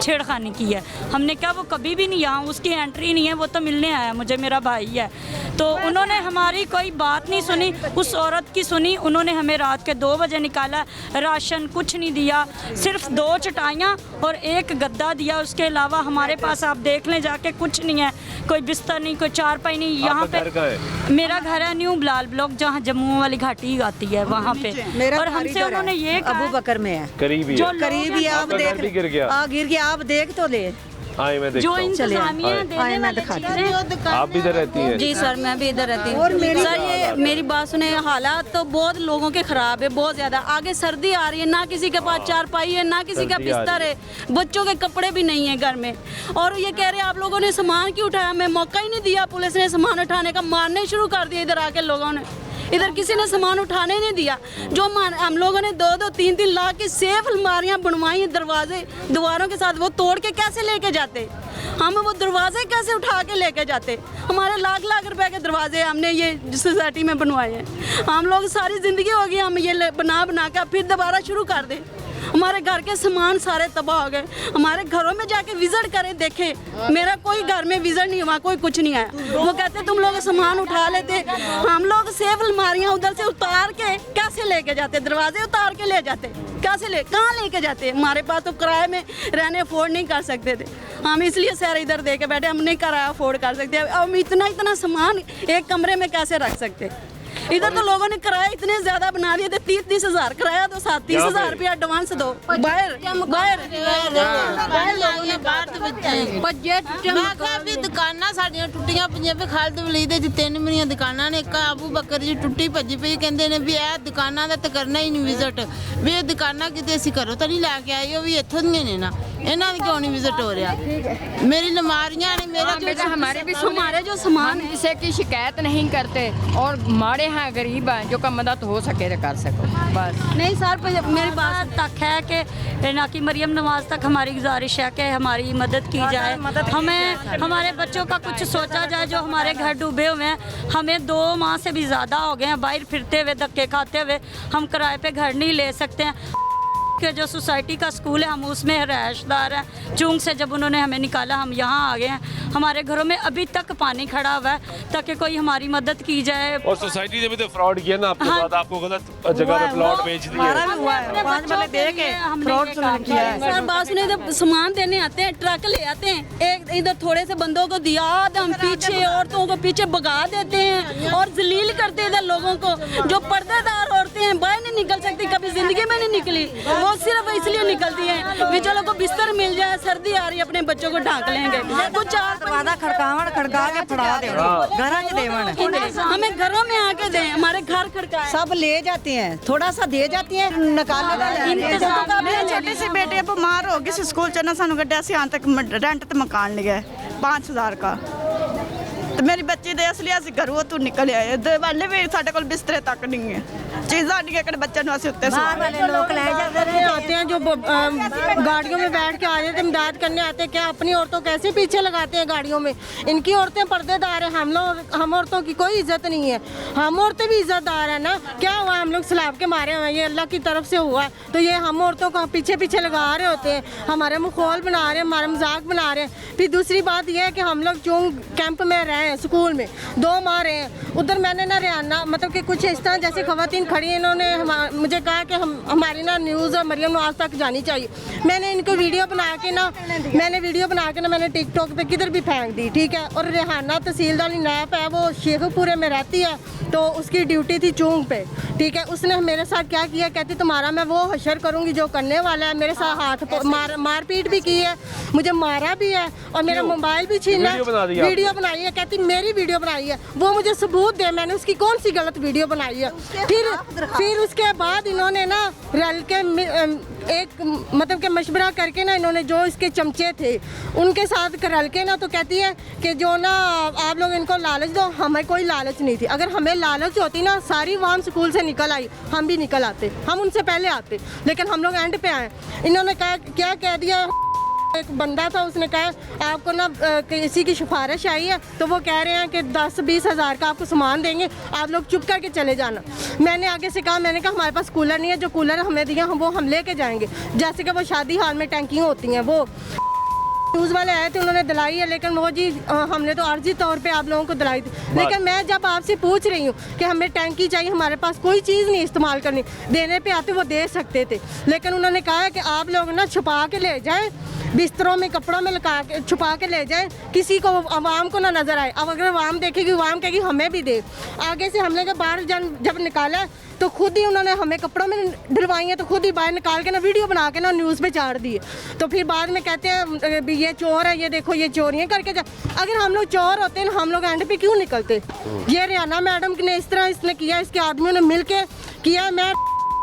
छेड़खानी की है हमने कहा वो कभी भी नहीं यहाँ उसकी एंट्री नहीं है वो तो मिलने आया मुझे मेरा भाई है तो उन्होंने हमारी कोई बात नहीं सुनी उस औरत की सुनी उन्होंने हमें रात के 2 बजे निकाला राशन कुछ नहीं दिया सिर्फ 2 चटाइयाँ और 1 गद्दा दिया उसके अलावा हमारे पास आप देख लें जाके कुछ नहीं है कोई बिस्तर नहीं कोई चारपाई नहीं यहाँ पे मेरा घर है न्यू बिलाल ब्लॉक जहाँ जम्मू वाली घाटी आती है वहाँ पे और हमसे उन्होंने ये अबू बकर में है करीब ही आप देख गिर गया आप देख तो ले जो इंतजामिया देने वाले आप भी इधर रहती हैं जी सर मैं भी इधर रहती हूँ सर ये मेरी बात सुने हालात तो बहुत लोगों के खराब है बहुत ज्यादा आगे सर्दी आ रही है ना किसी के पास चारपाई है ना किसी का बिस्तर है बच्चों के कपड़े भी नहीं है घर में और ये कह रहे हैं आप लोगों ने सामान क्यों उठाया हमें मौका ही नहीं दिया पुलिस ने सामान उठाने का मारने शुरू कर दिया इधर आके लोगों ने इधर किसी ने सामान उठाने नहीं दिया जो हम लोगों ने 2-2 3-3 लाख की सेफ अलमारियां बनवाई हैं दरवाजे दीवारों के साथ वो तोड़ के कैसे लेके जाते हम वो दरवाजे कैसे उठा के लेके जाते हमारे लाख रुपए के दरवाजे हमने ये सोसाइटी में बनवाए हैं हम लोग सारी ज़िंदगी हो गई हम ये बना के फिर दोबारा शुरू कर दें हमारे घर के सामान सारे तबाह हो गए हमारे घरों में जाके विजिट करें देखे मेरा कोई घर में विजिट नहीं हुआ कोई कुछ नहीं आया वो कहते तुम लोग सामान उठा लेते हम लोग सेफ अलमारियाँ उधर से उतार के कैसे लेके जाते दरवाजे उतार के ले जाते कैसे कहाँ लेके जाते हमारे पास तो किराए में रहने अफोर्ड नहीं कर सकते थे हम इसलिए सर इधर दे के बैठे हम नहीं किराया अफोर्ड कर सकते हम इतना सामान एक कमरे में कैसे रख सकते इधर तो लोगों ने किराया इतने ज्यादा बना दिए थे, 30 हज़ार किराया तो 30,000 रुपया एडवांस दो। बाहर भी दुकाना साड़ियां टुटियां पईयां भी खालिद वलीद दी 3 मेरियां दुकानां ने, एक आबू बकर जी टुट्टी भजी पई, कहंदे ने भी ਇਹ ਦੁਕਾਨਾਂ ਦਾ ਤਾਂ ਕਰਨਾ ਹੀ ਨਹੀਂ ਵਿਜ਼ਿਟ, ਵੀ ਇਹ ਦੁਕਾਨਾਂ ਕਿਤੇ ਅਸੀਂ ਘਰੋਂ ਤਾਂ ਨਹੀਂ ਲੈ ਕੇ ਆਏ, ਉਹ ਵੀ ਇੱਥੋਂ ਦੀਆਂ ਨੇ ਨਾ, ਇਹਨਾਂ ਦੀ ਕਿਉਂ ਨਹੀਂ ਵਿਜ਼ਿਟ ਹੋ ਰਿਹਾ। मेरी लमारियां ने, मेरा बेटा हमारे भी हमारे जो सामान किसी की शिकायत नहीं करते और माड़े हैं गरीब हैं, जो का मदद हो सके तो कर सको बस। नहीं सर, मेरी बात तक है कि ना कि मरियम नवाज तक हमारी गुजारिश है कि हमारी मदद की जाए, हमें हमारे बच्चों का कुछ सोचा जाए जो हमारे घर डूबे हुए हैं। हमें 2 माह से भी ज़्यादा हो गए हैं बाहर फिरते हुए, धक्के खाते हुए, हम किराए पे घर नहीं ले सकते हैं। कि जो सोसाइटी का स्कूल है हम उसमें रहायशदार हैं। चूंग से जब उन्होंने हमें निकाला हम यहाँ आ गए हैं। हमारे घरों में अभी तक पानी खड़ा हुआ है ताकि कोई हमारी मदद की जाए। और सोसाइटी ने भी तो फ्रॉड किया ना आपके साथ, आपको गलत जगह पे प्लॉट बेच दिया। सर बास ने जब सामान देने आते हैं, ट्रक ले आते हैं, एक इधर थोड़े से बंदों को दिया, हम पीछे औरतों को पीछे भगा देते हैं और जलील करते हैं इधर लोगों को। जो पर्देदार औरतें हैं बाहर नहीं निकल सकती, कभी जिंदगी में नहीं निकली, वो सिर्फ इसलिए निकलती हैं भी चलो को बिस्तर मिल जाए, सर्दी आ रही है अपने बच्चों को ढांक लेंगे। तो 4 दरवाजा खड़का के फड़ा दे, घरों में देवन, हमें घरों में आके दें, हमारे घर खड़का सब ले जाते हैं, थोड़ा सा दे जाती हैं, मेरे छोटे से बेटे बीमार हो गए, स्कूल चलना सानू कढ़िया सी, यहाँ तक रेंट ते मकान लिया 5,000 का, तो मेरी बच्ची दे इसलिए असं घरों तू निकल आए, वाले भी साढ़े को बिस्तरे तक नहीं है, चीज़ा नहीं है कि बच्चे असं उत्ते आते हैं जो गाड़ियों में बैठ के आ जाते, इमदाद करने आते हैं। क्या अपनी औरतों कैसे पीछे लगाते हैं गाड़ियों में? इनकी औरतें पर्देदार हैं, हम औरतों की कोई इज्जत नहीं है, हम औरतें भी इज्जतदार हैं ना। क्या हुआ, हम लोग सलाब के मारे हुए हैं, ये अल्लाह की तरफ से हुआ है, तो ये हम औरतों को पीछे पीछे लगा रहे होते हैं, हमारे मखौल बना रहे हैं, हमारा मजाक बना रहे हैं। फिर दूसरी बात यह है कि हम लोग जो कैंप में रहे हैं, स्कूल में 2 माह रहे हैं, उधर मैंने ना रियाना मतलब कि कुछ इस तरह जैसे खवातीन खड़ी, इन्होंने मुझे कहा कि हमारी ना न्यूज़ और मरियम नवाज तक जानी चाहिए। मैंने इनको वीडियो बना के ना मैंने टिकटॉक पे किधर भी फेंक दी, ठीक है। और रेहाना तहसीलदार नैप है, वो शेखपुरे में रहती है, तो उसकी ड्यूटी थी चूंग पे, ठीक है। उसने मेरे साथ क्या किया, कहती तुम्हारा मैं वो हशर करूँगी जो करने वाला है। मेरे साथ हाथ मारपीट भी की है, मुझे मारा भी है और मेरा मोबाइल भी छीना, वीडियो बनाई है, कहती मेरी वीडियो बनाई है, वो मुझे सबूत दे मैंने उसकी कौन सी गलत वीडियो बनाई है। फिर उसके बाद इन्होंने ना रल के एक मतलब कि मशवरा करके ना, इन्होंने जो इसके चमचे थे उनके साथ रल के ना, तो कहती है कि जो ना आप लोग इनको लालच दो, हमें कोई लालच नहीं थी। अगर हमें लालच होती ना, सारी वाम स्कूल से निकल आई, हम भी निकल आते, हम उनसे पहले आते, लेकिन हम लोग एंड पे आए। इन्होंने कहा क्या कह दिया, एक बंदा था उसने कहा आपको ना किसी की सिफारिश आई है, तो वो कह रहे हैं कि 10-20 हज़ार का आपको सामान देंगे, आप लोग चुप करके चले जाना। मैंने आगे से कहा, मैंने कहा हमारे पास कूलर नहीं है, जो कूलर हमें दिया हम लेके जाएंगे, जैसे कि वो शादी हाल में टैंकियाँ होती हैं। वो न्यूज़ वाले आए थे, उन्होंने दिलाई है, लेकिन वो जी हमने तो आर्जी तौर पे आप लोगों को दिलाई थी। लेकिन मैं जब आपसे पूछ रही हूँ कि हमें टैंकी चाहिए, हमारे पास कोई चीज़ नहीं इस्तेमाल करनी, देने पे आते वो दे सकते थे, लेकिन उन्होंने कहा है कि आप लोग ना छुपा के ले जाएं, बिस्तरों में कपड़ों में लगा के छुपा के ले जाएं, किसी को आवाम को ना नज़र आए। अब अगर आवाम देखेगी, आवाम कहेगी हमें भी दे। आगे से हमने बाहर जब निकाला तो खुद ही उन्होंने हमें कपड़ों में डलवाई है, तो खुद ही बाहर निकाल के ना वीडियो बना के ना न्यूज़ पे चाड़ दिए। तो फिर बाद में कहते हैं भी ये चोर है, ये देखो ये चोरियाँ करके जा। अगर हम लोग चोर होते हैं, हम लोग एंड पे क्यों निकलते? ये रियाना मैडम ने इस तरह इसने किया, इसके आदमियों ने मिल के किया। मैं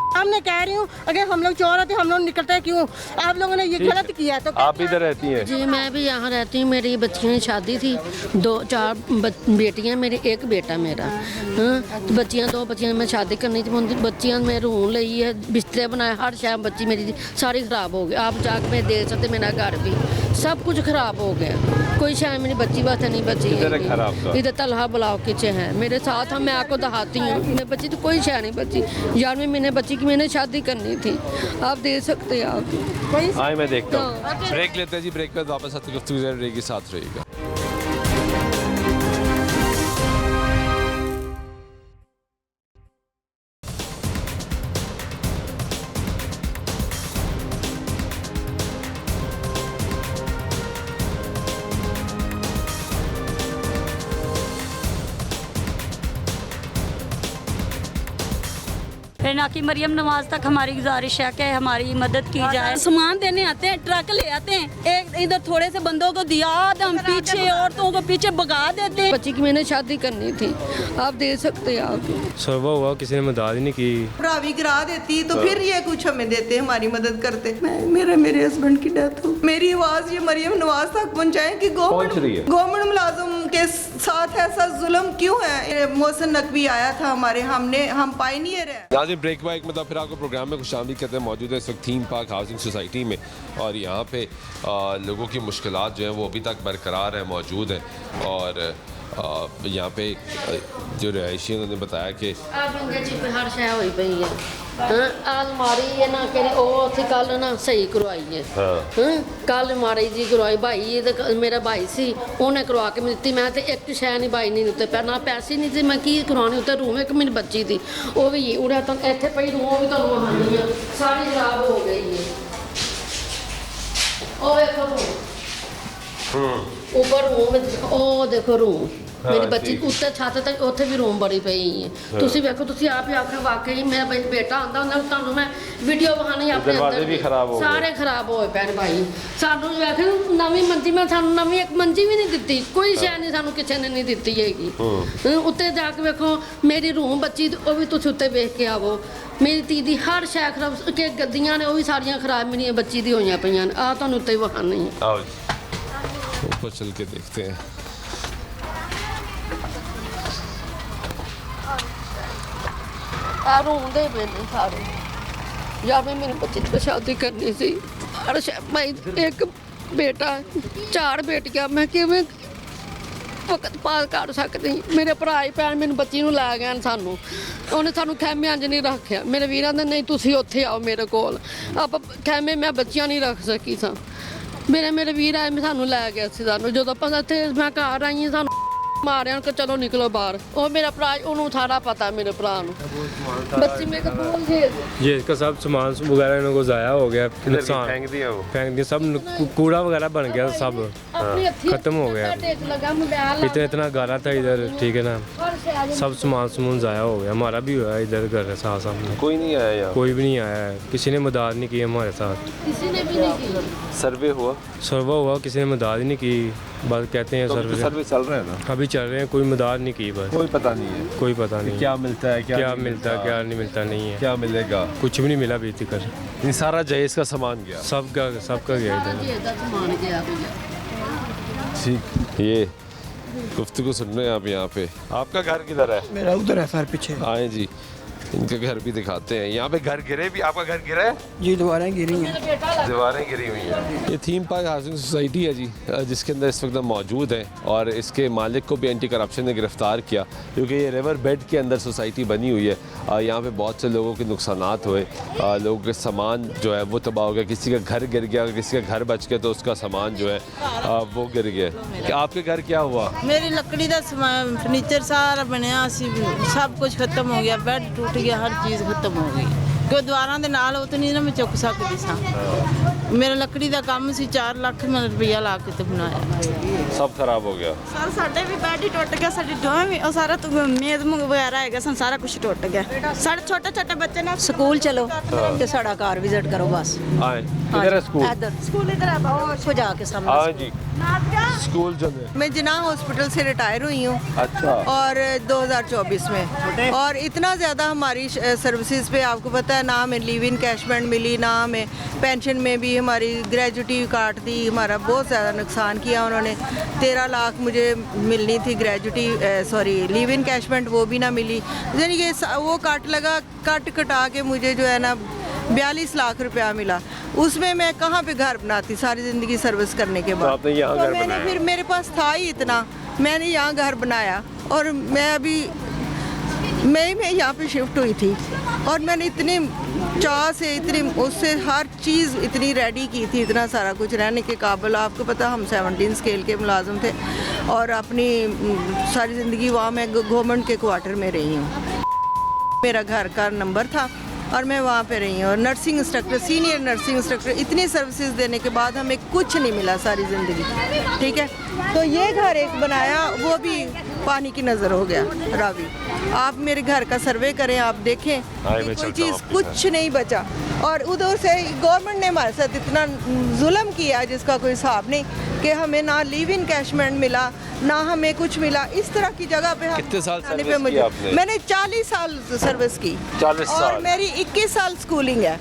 सामने कह रही हूँ, अगर हम लोग चोर होते हम लोग निकलते क्यों? आप लोगों ने ये गलत किया। तो आप इधर रहती हैं? जी मैं भी यहाँ रहती हूँ, मेरी बच्चियों की शादी थी, 2-4 बेटियाँ मेरी, एक बेटा मेरा। हाँ, तो बच्चियाँ 2 बच्चियाँ मैं शादी करनी थी, बच्चियाँ मैं रूम ली है, बिस्तरे बनाए, हर शाम बच्ची मेरी सारी ख़राब हो गई। आप जाकर मैं देख सकते, मेरा घर भी सब कुछ ख़राब हो गया, कोई शायद मेरी बच्ची बात नहीं बची। इधर तलहा बुलाओ किचे हैं मेरे साथ, हम मैं आपको दहाती हूँ, मैं बच्ची तो कोई शायद नहीं बची। यार में मैंने बच्ची की मैंने शादी करनी थी, आप दे सकते हैं आप? आए मैं देखता हूँ। ब्रेक लेते हैं जी, ब्रेक पर वापस आते गुफ्तगू जारी रहेगी, साथ रहिएगा। ना कि मरियम नवाज तक हमारी गुजारिश है कि हमारी मदद की जाए। सामान देने आते हैं, ट्रक ले आते हैं, एक इधर थोड़े से बंदों को दिया, हम पीछे औरतों को पीछे भगा देते हैं। बच्ची की मैंने शादी करनी थी, आप दे सकते हैं। आप सर्वा हुआ, किसी ने मदद ही नहीं की। रावी गिरा देती तो फिर ये कुछ हमें देते, हमारी मदद करते। मेरे हस्बैंड की डेथ हो, मेरी आवाज़ ये मरियम नवाज तक पहुँचाएं कि गवर्नमेंट मुलाजिम के साथ ऐसा जुल्म क्यों है। मोहसिन नकवी आया था हमारे, हम पायनियर हैं। नाज़रीन, ब्रेक बाइक में तो फिर आपको प्रोग्राम में खुशामदीद कहते हैं। मौजूद है इस वक्त थीम पार्क हाउसिंग सोसाइटी में, और यहाँ पे लोगों की मुश्किलात जो हैं वो अभी तक बरकरार हैं, मौजूद हैं। और यहाँ पे जो रहायशी उन्होंने बताया कि हर शय हुई पई है। अलमारी है ना कि कल ना सही करवाई है। कल माड़ी जी करवाई, भाई मेरा भाई सी, उन्हें करवा के मैं दी। मैं तो एक शै नहीं भाई नहीं उत्ते ना पैसे नहीं थे, मैं की करवानी उत्ते। रूम एक मेरी बच्ची थी, वो भी उड़ा तो इतने पई रूम, वो भी तुहानू वहानी है, सारी खराब हो गई है। ओ देखो ऊपर रूम, ओ देखो रूम मेरी बच्ची उत्ते छत तक, उत्थे भी रूम बड़ी पई है। तुसी देखो, तुसी आप ही आखो वाकई मेरा बेटा आंदा हुंदा, तुहानू मैं वीडियो विखानी अपने अंदर भी सारे खराब होए पैन भाई। सानू वेखे नवी मंजी, मैं सानू नवी एक मंजी भी नहीं दित्ती, कोई शै नहीं सानू किसी ने नहीं दित्ती हैगी। उत्ते जाके वेखो मेरी रूम बच्ची, वो भी तुसी उत्ते वेख के आवो। मेरी धी दी हर शै खराब, के गद्दियां ने वो भी सारियां खराब मेरी बच्ची दी होईयां पईयां। आ तुहानू उत्ते विखानी है, आओ ऊपर चल के देखते हैं। रूम दे मैंने सारे, या मैं मेरे बच्चे की शादी करनी सी। हर भाई एक बेटा, 4 बेटियां, मैं किवें वक्त पास कर सकती। मेरे भरा ही भैन मैंने बच्ची नूं लै गए सानू, उन्हें सानू खैमे अंज नहीं रखिया। मेरे वीरां ने नहीं तुसी उत्थे आओ मेरे कोल, आप खैमे मैं बच्चियां नहीं रख सकी सा। मेरे वीर आए, मैं सानू लै गया सी। सानू जो इत्थे मैं घर आई हाँ, सानू मारिया कि चलो निकलो बाहर। वो मेरा भरा, उन्होंने सारा पता मेरे भरा बच्ची मेरे बोल ये इसका सब सामान वगैरह इनको ज़ाया हो गया, नुकसान फेंक दिया, सब कूड़ा वगैरह बन गया, सब खत्म हो गया। इतना गारा था इधर, ठीक है ना, सब सामान ज़ाया हो गया। हमारा भी हुआ इधर घर है साथ सामने, कोई नहीं आया, कोई भी नहीं आया है, किसी ने मदद नहीं की हमारे साथ। सर्वे हुआ, किसी ने मदद ही नहीं की। बस कहते हैं सर्वे चल रहे हैं ना, अभी चल रहे हैं, कोई मदद नहीं की। बस कोई पता नहीं है, कोई पता नहीं क्या मिलता है, क्या मिलता है, क्या नहीं मिलता, नहीं है, क्या मिलेगा, कुछ भी नहीं मिला अभी तक। ये सारा जहेज का सामान गया, सबका गया इधर। ठीक, ये गुफ्तगू सुन रहे हैं आप यहाँ पे। आपका घर किधर है? मेरा उधर है सर, पीछे आए जी, इनके घर भी दिखाते हैं। यहाँ पे घर गिरे भी, आपका घर गिरा है? जी, दीवारें गिरी हैं, दीवारें गिरी हुई हैं। ये थीम पार्क हाउसिंग सोसाइटी है जी, जिसके अंदर इस वक्त हम मौजूद हैं, और इसके मालिक को भी एंटी करप्शन ने गिरफ्तार किया, क्योंकि ये रिवर बेड के अंदर सोसाइटी बनी हुई है। यहाँ पे बहुत से लोगों के नुकसानात हुए, लोगों के सामान जो है वो तबाह हो गया, किसी का घर गिर गया, किसी का घर बच गया तो उसका सामान जो है वो गिर गया। आपके घर क्या हुआ? मेरी लकड़ी का सामान, फर्नीचर सारा बनया सी, सब कुछ खत्म हो गया, बेड टूट गया, हर चीज़ खत्म हो गई। क्यों दीवारां दे नाल उत नहीं ना मैं चुक सकती सा। मेरा लकड़ी का काम सी, 4 लाख मैं रुपया ला के बनाया, सब खराब हो गया। सर साडे भी बेड ही टुट गया, साडी डोएं भी, और सारा मेज वगैरह है, सारा कुछ टुट गया। सारे छोटे छोटे बच्चे ने स्कूल चलो ते साड़ा घर विजिट करो बस। आए किधर है स्कूल? स्कूल इधर है, उसको जाके सामने। हाँ जी, स्कूल चले। मैं जिन्ना हॉस्पिटल से रिटायर हुई हूँ, अच्छा, और 2024 में, और इतना ज़्यादा हमारी सर्विसेज पे आपको पता है ना, हमें लीव इन कैशमेंट मिली ना, हमें पेंशन में भी हमारी ग्रेजुटी काट दी, हमारा बहुत ज़्यादा नुकसान किया उन्होंने। 13 लाख मुझे मिलनी थी ग्रेजुटी, सॉरी लीव इन कैशमेंट, वो भी ना मिली। यानी कि वो कट कटा के मुझे जो है ना 42 लाख रुपया मिला। उसमें मैं कहाँ पे घर बनाती सारी ज़िंदगी सर्विस करने के बाद। आपने यहाँ घर मैंने फिर मेरे पास था ही इतना, मैंने यहाँ घर बनाया, और मैं अभी मई में यहाँ पे शिफ्ट हुई थी, और मैंने इतने चाह से, इतनी उससे हर चीज़ इतनी रेडी की थी, इतना सारा कुछ रहने के काबिल। आपको पता हम 17 स्केल के मुलाजिम थे, और अपनी सारी ज़िंदगी वहाँ मैं गवर्नमेंट के क्वार्टर में रही हूँ। मेरा घर का नंबर था और मैं वहाँ पे रही हूँ, और nursing instructor, senior nursing instructor, इतनी सर्विसेज देने के बाद हमें कुछ नहीं मिला सारी ज़िंदगी। ठीक है, तो ये घर एक बनाया, वो भी पानी की नज़र हो गया रावी। आप मेरे घर का सर्वे करें, आप देखें कि कोई चीज़ कुछ नहीं बचा। और उधर से गवर्नमेंट ने हमारे साथ इतना जुल्म किया जिसका कोई हिसाब नहीं, कि हमें ना लिव इन कैशमेंट मिला, ना हमें कुछ मिला। इस तरह की जगह पे हम कितने साल आने सर्विस की आपने? मैंने 40 साल सर्विस की। 40 और साल। मेरी 21 साल स्कूलिंग है।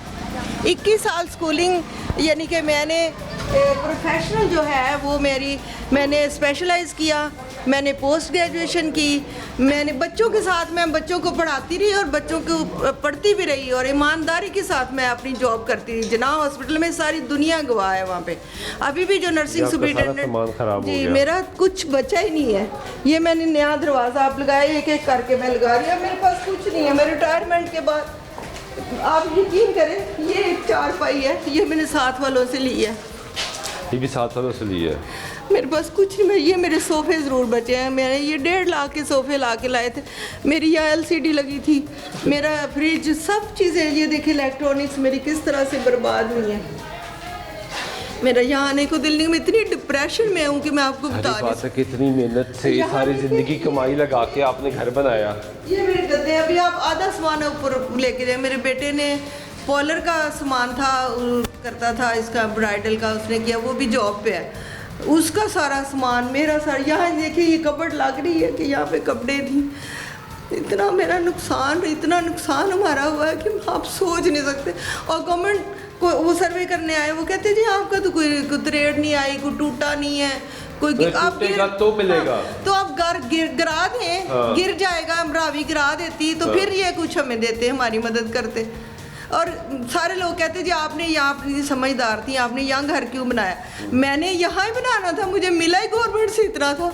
21 साल स्कूलिंग, यानी कि मैंने प्रोफेशनल जो है वो मैंने स्पेशलाइज़ किया, मैंने पोस्ट ग्रेजुएशन की, मैंने बच्चों के साथ मैं बच्चों को पढ़ाती रही और बच्चों को पढ़ती भी रही, और ईमानदारी के साथ मैं अपनी जॉब करती रही। जनाह हॉस्पिटल में सारी दुनिया गवाह है वहाँ पे। अभी भी जो नर्सिंग सुपरिटेंडेंट जी, मेरा कुछ बचा ही नहीं है। ये मैंने नया दरवाज़ा आप लगाया, एक एक करके मैं लगा रही हूँ। मेरे पास कुछ नहीं है। मैं रिटायरमेंट के बाद, आप यकीन करें, ये एक चारपाई है, ये मैंने साथ वालों से ली है। ये भी 7 सालों से ली है। मेरे पास कुछ नहीं। ये मेरे सोफ़े ज़रूर बचे हैं। मैंने ये 1.5 लाख के सोफ़े ला के लाए थे। मेरी यहाँ LCD लगी थी, मेरा फ्रिज, सब चीज़ें ये देखिए इलेक्ट्रॉनिक्स मेरी किस तरह से बर्बाद हुई हैं। मेरा यहाँ आने को दिल नहीं, मैं इतनी डिप्रेशन में हूँ कि मैं आपको बता रही हूँ। कितनी मेहनत से सारी ज़िंदगी कमाई लगा के आपने घर बनाया। ये मेरे गद्दे, अभी आप आधा सामान ऊपर लेके जाए। मेरे बेटे ने पॉलर का सामान था, करता था इसका ब्राइडल का, उसने किया, वो भी जॉब पे है। उसका सारा सामान, मेरा सारा, यहाँ देखिए ये कपड़ लग रही है कि यहाँ पे कपड़े थी। इतना मेरा नुकसान, इतना नुकसान हमारा हुआ है कि आप सोच नहीं सकते। और गवर्नमेंट को वो सर्वे करने आए, वो कहते जी आपका तो कोई त्रेड़ नहीं आई, कोई टूटा नहीं है, कोई आप तो मिलेगा। तो आप गिरा दें, गिर जाएगा, रावी गिरा देती तो फिर ये कुछ हमें देते, हमारी मदद करते। और सारे लोग कहते जी आपने यहाँ अपनी समझदार थी, आपने यहाँ घर क्यों बनाया? मैंने यहाँ ही बनाना था, मुझे मिला ही गवर्नमेंट से इतना था,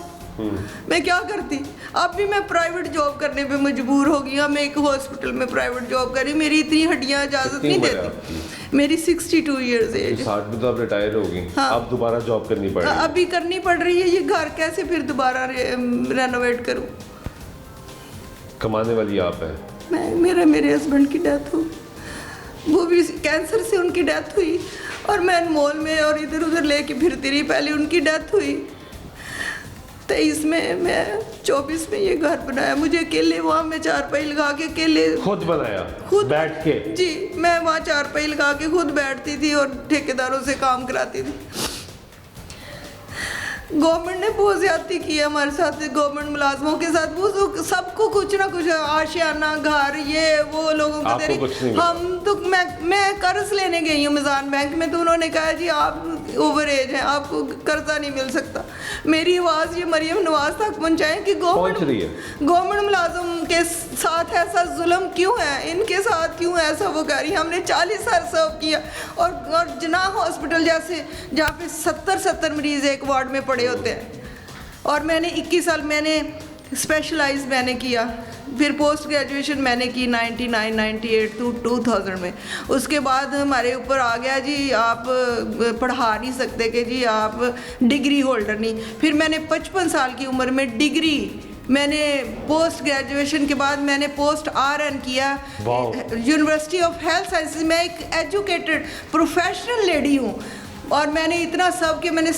मैं क्या करती? अब भी मैं प्राइवेट जॉब करने पे मजबूर हो गई। मैं एक हॉस्पिटल में प्राइवेट जॉब करी, मेरी इतनी हड्डियाँ इजाज़त नहीं देती। मेरी 62 ईयर्स एज। 60 में तो आप रिटायर हो गई। हाँ। अब दोबारा जॉब करनी पड़ेगी। अभी करनी पड़ रही है। ये घर कैसे फिर दोबारा रेनोवेट करूँ? कमाने वाली आप है। मैं मेरे हस्बैंड की डेथ हो, वो भी कैंसर से उनकी डेथ हुई, और मैं अनमोल में और इधर उधर लेके फिरती रही। पहले उनकी डेथ हुई 23 में, मैं 24 में ये घर बनाया। मुझे अकेले वहाँ मैं चारपाई लगा के अकेले खुद बनाया, खुद बैठ के। जी, मैं वहाँ चारपाई लगा के खुद बैठती थी और ठेकेदारों से काम कराती थी। गवर्नमेंट ने बहुत ज़्यादती की है हमारे साथ, गवर्नमेंट मुलाजमों के साथ। वो सबको कुछ ना कुछ आशियाना, घर, ये वो लोगों को दे रही। हम तो मैं कर्ज लेने गई हूँ मिज़ान बैंक में, तो उन्होंने कहा जी आप ओवर एज हैं, आपको कर्जा नहीं मिल सकता। मेरी आवाज़ ये मरियम नवाज तक पहुँचाएं कि गवर्नमेंट मुलाजम के साथ ऐसा जुल्म क्यों है, इनके साथ क्यों ऐसा वो कह रही है। हमने 40 साल सर्व किया, और जनाह हॉस्पिटल जैसे जहाँ पे 70 मरीज़ एक वार्ड में पड़े होते हैं, और मैंने 21 साल मैंने स्पेशलाइज मैंने किया। फिर पोस्ट ग्रेजुएशन मैंने की 99, 98 to 2000 में। उसके बाद हमारे ऊपर आ गया जी आप पढ़ा नहीं सकते, कि जी आप डिग्री होल्डर नहीं। फिर मैंने 55 साल की उम्र में डिग्री, मैंने पोस्ट ग्रेजुएशन के बाद मैंने पोस्ट RN किया यूनिवर्सिटी ऑफ हेल्थ साइंसेज। मैं एक एजुकेटेड प्रोफेशनल लेडी हूँ, और मैंने इतना सब कि मैंने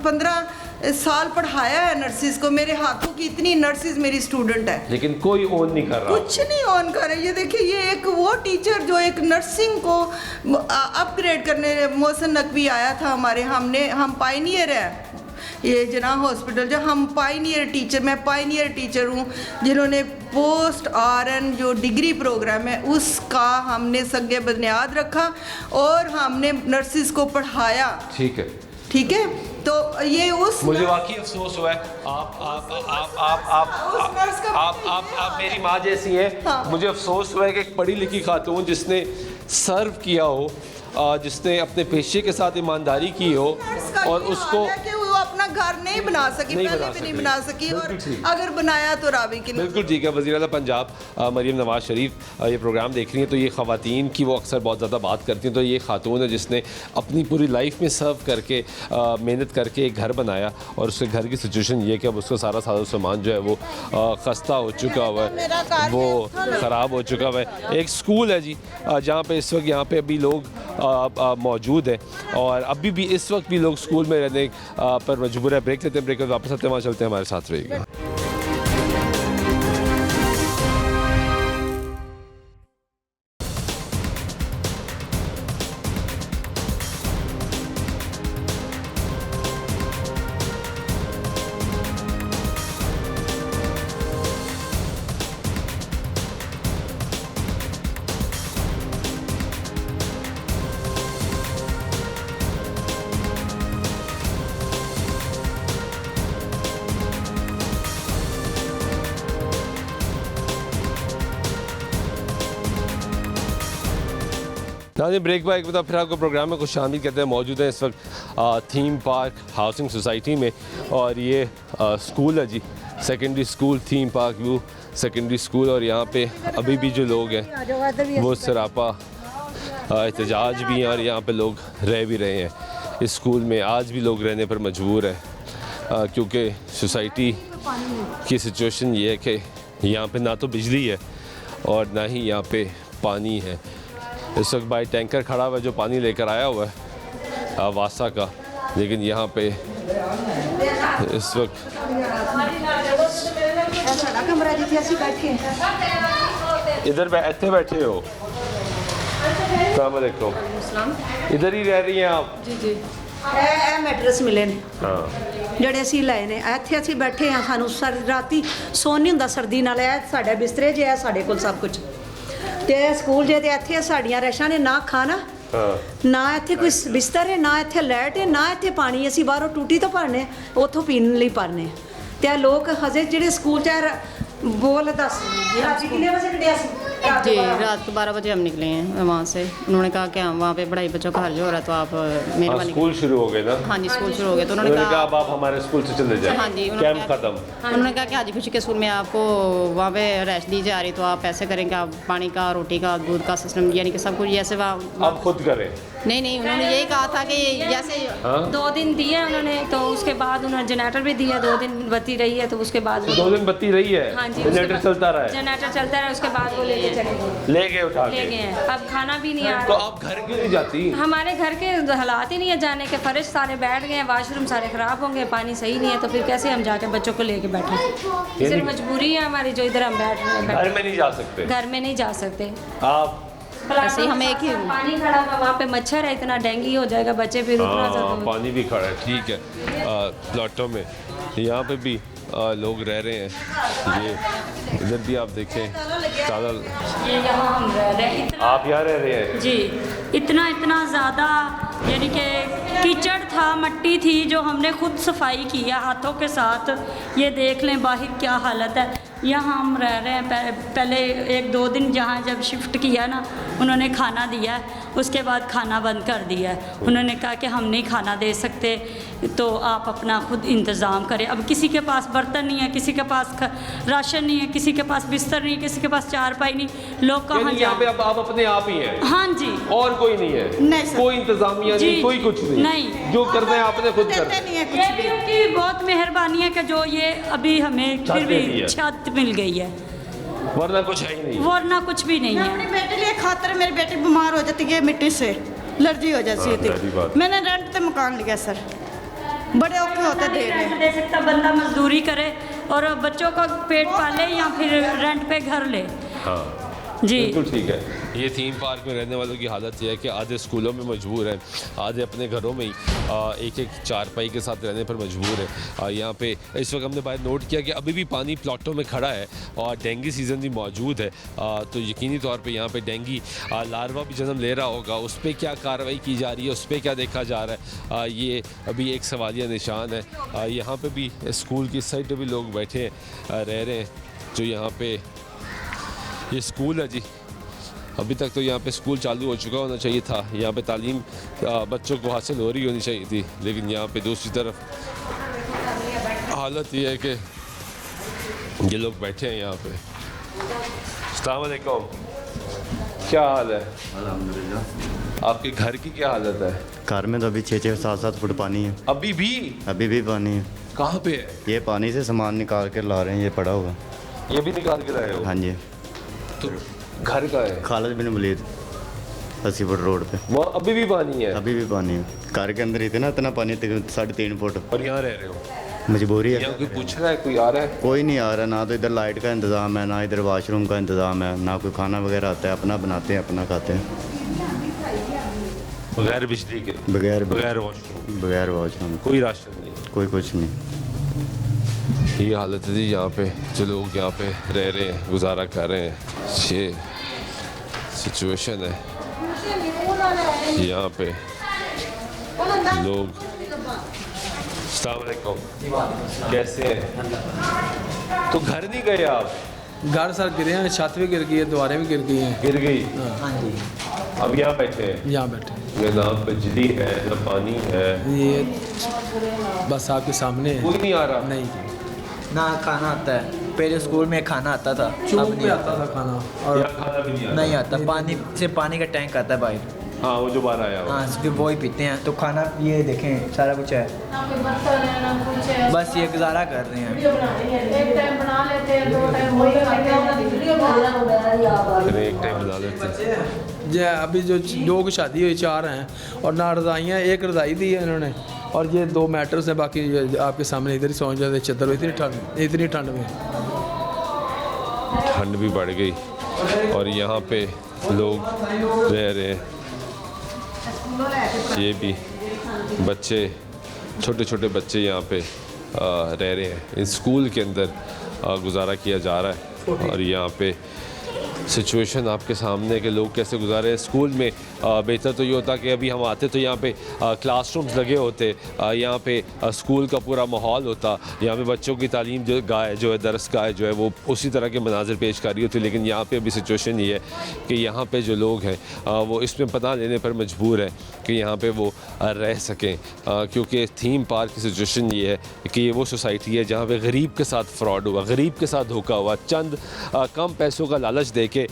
15 साल पढ़ाया है नर्सिस को। मेरे हाथों की इतनी नर्सिस मेरी स्टूडेंट है, लेकिन कोई ऑन नहीं कर रहा। कुछ नहीं ऑन कर रहा। ये देखिए, ये एक वो टीचर जो एक नर्सिंग को अपग्रेड करने, मोहसिन नकवी आया था हमारे, हम पायनियर है ये जनाह हॉस्पिटल, जो हम पायनियर टीचर, मैं पायनियर टीचर हूँ जिन्होंने पोस्ट RN जो डिग्री प्रोग्राम है उसका हमने संगे बुनियाद रखा, और हमने नर्सिस को पढ़ाया। ठीक है, ठीक है। तो ये उस मुझे वाकई अफसोस हुआ है। आप मेरी माँ जैसी हैं। हाँ। मुझे अफसोस हुआ है कि एक पढ़ी लिखी खातून जिसने सर्व किया हो, जिसने अपने पेशे के साथ ईमानदारी की हो, और उसको अपना घर नहीं बना सकी, पहले भी नहीं बना सकी, और अगर बनाया तो रावी की। बिल्कुल ठीक है। वज़ीर आला पंजाब मरियम नवाज शरीफ ये प्रोग्राम देख रही हैं, तो ये ख़वातीन की वो अक्सर बहुत ज़्यादा बात करती हैं। तो ये खातून है जिसने अपनी पूरी लाइफ में सर्व करके मेहनत करके एक घर बनाया, और उसके घर की सिचुएशन ये कि अब उसका सारा सामान जो है वो खस्ता हो चुका हुआ है, वो ख़राब हो चुका हुआ है। एक स्कूल है जी जहाँ पे इस वक्त यहाँ पे अभी लोग मौजूद हैं, और अभी भी इस वक्त भी लोग स्कूल में रहने पर मजबूर है। ब्रेक लेते हैं, ब्रेक में वापस आते हैं, वहाँ चलते हैं, हमारे साथ रहिएगा। नाज़रीन ब्रेक बाइक बता फिर आपको प्रोग्राम में कुछ शामिल करते हैं। मौजूद हैं इस वक्त थीम पार्क हाउसिंग सोसाइटी में और ये स्कूल है जी, secondary school theme park view secondary school. और यहाँ पे अभी भी जो लोग हैं वो सरापा एहतजाज भी हैं और यहाँ पे लोग रह भी रहे हैं। इस स्कूल में आज भी लोग रहने पर मजबूर हैं क्योंकि सोसाइटी की सिचुएशन ये है कि यहाँ पे ना तो बिजली है और ना ही यहाँ पे पानी है। इस वक्त भाई टैंकर खड़ा हुआ है जो पानी लेकर आया हुआ है वासा का, लेकिन यहाँ पे इस वक्त इधर इतने बैठे हो। अस्सलाम वालेकुम। इधर ही रह रही हैं आप? जी जी। ਇਹ ਮੈਟਰਸ ਮਿਲੇ ਨੇ ਜਿਹੜੇ ਅਸੀਂ ਲਏ ਨੇ ਇੱਥੇ ਅਸੀਂ ਬੈਠੇ ਆ। ਸਾਨੂੰ ਰਾਤੀ ਸੌਣ ਨਹੀਂ ਹੁੰਦਾ ਸਰਦੀ ਨਾਲ। ਇਹ ਸਾਡੇ ਬਿਸਤਰੇ ਜੇ ਹੈ ਸਾਡੇ ਕੋਲ ਸਭ ਕੁਝ ਤੇ ਸਕੂਲ ਜੇ ਤੇ ਇੱਥੇ ਸਾਡੀਆਂ ਰੈਸ਼ਾਂ ਨੇ ਨਾ ਖਾਣਾ ਨਾ ਇੱਥੇ ਕੋਈ ਬਿਸਤਰ ਹੈ ਨਾ ਇੱਥੇ ਲਾਈਟ ਹੈ ਨਾ ਇੱਥੇ ਪਾਣੀ। ਅਸੀਂ ਬਾਹਰੋਂ ਟੂਟੀ ਤੋਂ ਭਰਨੇ ਉੱਥੋਂ ਪੀਣ ਲਈ ਭਰਨੇ ਤੇ ਇਹ ਲੋਕ ਹਜੇ ਜਿਹੜੇ ਸਕੂਲ ਚ बोल 10 रात कितने बजे निकले जी? रात को 12 बजे हम निकले हैं वहाँ से। उन्होंने कहा कि हम वहाँ पे पढ़ाई बच्चों का हर्ज हो रहा है तो आप मेहरबानी। स्कूल शुरू हो गए ना? हाँ जी स्कूल शुरू हो गए तो उन्होंने कहा अब आप हमारे स्कूल से चले जाए। हाँ जी कैंप खत्म। उन्होंने कहा कि हाजी खुशी के स्कूल में आपको वहाँ पे रेस्ट दी जा रही तो आप ऐसे करें कि आप पानी का रोटी का दूध का सिस्टम यानी कि सब कुछ जैसे आप खुद करें। नहीं उन्होंने यही कहा था कि जैसे 2 दिन दिए उन्होंने तो उसके बाद उन्होंने जनरेटर भी दिया। 2 दिन बत्ती रही है तो उसके बाद 2 दिन बत्ती रही है। हाँ जी जनरेटर चलता रहा है। जनरेटर चलता रहा उसके बाद वो लेके चले गए। ले गए उठा ले गए हैं। अब खाना भी नहीं आ रहा। तो आप घर क्यों नहीं जाती? हमारे घर के हालात ही नहीं है जाने के। फर्श सारे बैठ गए हैं, वाशरूम सारे खराब होंगे, पानी सही नहीं है तो फिर कैसे हम जाके बच्चों को लेके बैठे? सिर्फ मजबूरी है हमारी जो इधर हम बैठ रहे हैं। घर में नहीं जा सकते? घर में नहीं जा सकते। आप ऐसे ही हमें एक ही पानी खड़ा हुआ वहाँ पे मच्छर है इतना डेंगू हो जाएगा बच्चे फिर उतना ज़्यादा। पानी भी खड़ा है ठीक है। प्लाटों में यहाँ पे भी लोग रह रहे हैं। ये इधर भी आप देखें ये यहाँ हम रह रहे हैं। आप यहाँ रह रहे हैं जी। इतना ज़्यादा यानी कि कीचड़ था, मट्टी थी जो हमने खुद सफाई की है हाथों के साथ। ये देख लें बाहर क्या हालत है। यहाँ हम रह रहे हैं। पहले 1-2 दिन जहाँ जब शिफ्ट किया ना उन्होंने खाना दिया है, उसके बाद खाना बंद कर दिया है। उन्होंने कहा कि हम नहीं खाना दे सकते तो आप अपना खुद इंतज़ाम करें। अब किसी के पास बर्तन नहीं है, किसी के पास राशन नहीं है, किसी के पास बिस्तर नहीं है, किसी के पास चारपाई नहीं। लोग कहाँ यहाँ पे अब आप अपने आप ही हैं? हाँ जी। और कोई नहीं है? नहीं सर। कोई इंतजामिया नहीं, कोई कुछ नहीं, जो करना है आपने खुद करना है। ये भी उनकी बहुत मेहरबानी है कि जो ये अभी हमें फिर भी छत मिल गई है, वरना कुछ है ही नहीं। वरना कुछ भी नहीं है। अपनी बेटे लिए खातर मेरी बेटी बीमार हो जाती है मिट्टी से, एलर्जी हो जाती थी। मैंने रेंट पे मकान लिया सर। बड़े औखे होते दे सकता बंदा मजदूरी करे और बच्चों का पेट पाले या फिर रेंट पे घर ले। हाँ जी बिल्कुल ठीक है। ये थीम पार्क में रहने वालों की हालत यह है कि आधे स्कूलों में मजबूर हैं, आधे अपने घरों में ही एक चारपाई के साथ रहने पर मजबूर है। यहाँ पे इस वक्त हमने बाहर नोट किया कि अभी भी पानी प्लाटों में खड़ा है और डेंगू सीज़न भी मौजूद है। तो यकीनी तौर पे यहाँ पे डेंगू लार्वा भी जन्म ले रहा होगा। उस पर क्या कार्रवाई की जा रही है, उस पर क्या देखा जा रहा है, ये अभी एक सवालिया निशान है। यहाँ पर भी स्कूल की साइड पर भी लोग बैठे रह रहे हैं। जो यहाँ पे ये स्कूल है जी, अभी तक तो यहाँ पे स्कूल चालू हो चुका होना चाहिए था। यहाँ पे तालीम बच्चों को हासिल हो रही होनी चाहिए थी, लेकिन यहाँ पे दूसरी तरफ हालत ये है कि ये लोग बैठे हैं यहाँ पे। अस्सलाम वालेकुम, क्या हाल है? अल्हम्दुलिल्लाह। आपके घर की क्या हालत है? घर में तो अभी 6-7 फुट पानी है। अभी भी पानी है? कहाँ पे है? ये पानी से सामान निकाल कर ला रहे हैं, ये पड़ा होगा। ये भी निकाल के लाए हो? हाँ जी। तो घर का है? खालिद बिन वलीद 80 फुट रोड पे। वो अभी भी पानी है? अभी भी पानी है। घर के अंदर इतना पानी 3.5 फुट। और यहाँ रह रहे हो? मजबूरी है। कोई पूछ रहा है, कोई आ रहा है? कोई नहीं आ रहा। ना तो इधर लाइट का इंतज़ाम है, ना इधर वाशरूम का इंतज़ाम है, ना कोई खाना वगैरह आता है। अपना बनाते हैं, अपना खाते हैं, बगैर बिजली के, बगैर वॉशरूम, कोई राशन नहीं, कोई कुछ नहीं। ये हालत है जी यहाँ पे। जो लोग यहाँ पे रह रहे हैं, गुजारा कर रहे हैं, ये सिचुएशन है यहाँ पे। लोग अस्सलाम वालेकुम, कैसे हैं? तो घर नहीं गए आप? घर सर गिरे हैं, छत भी गिर गई है, दीवारें भी गिर गई हैं। गिर गई? हाँ जी। अब यहाँ बैठे हैं? यहाँ बैठे ये ना बिजली है ना पानी है, ये बस आपके सामने है। कोई नहीं आ रहा? नहीं ना खाना आता है, पहले स्कूल में खाना आता था, अब नहीं आता था खाना, और खाना भी नहीं आता। पानी से पानी का टैंक आता है बाहर, हाँ वो जो बाहर आया, हाँ सिर्फ वो ही पीते हैं। तो खाना ये देखें सारा कुछ है, बस ये गुजारा कर रहे हैं। एक टाइम बना लेते हैं। ये अभी जो लोगों की शादी हुई 4 हैं और ना रज़ाइयाँ, एक रज़ाई दी है इन्होंने और ये 2 मैटर्स हैं, बाकी आपके सामने इधर ही सो जाते चद्दर। इतनी ठंड में ठंड भी बढ़ गई और यहाँ पे लोग रह रहे हैं। ये भी बच्चे, छोटे छोटे बच्चे यहाँ पे रह रहे हैं। इस स्कूल के अंदर गुजारा किया जा रहा है और यहाँ पे सिचुएशन आपके सामने के लोग कैसे गुजारे हैं। स्कूल में बेहतर तो ये होता कि अभी हम आते तो यहाँ पे क्लासरूम्स लगे होते, यहाँ पे स्कूल का पूरा माहौल होता, यहाँ पे बच्चों की तालीम जो है दरस गाह जो है वो उसी तरह के मनाजिर पेश कर रही होती। लेकिन यहाँ पे अभी सिचुएशन ये है कि यहाँ पे जो लोग हैं वो इसमें पनाह लेने पर मजबूर है कि यहाँ पे वो रह सकें, क्योंकि थीम पार्क की सिचुएशन ये है कि ये वो सोसाइटी है जहाँ पे गरीब के साथ फ्रॉड हुआ, गरीब के साथ धोखा हुआ, चंद कम पैसों का लालच दे के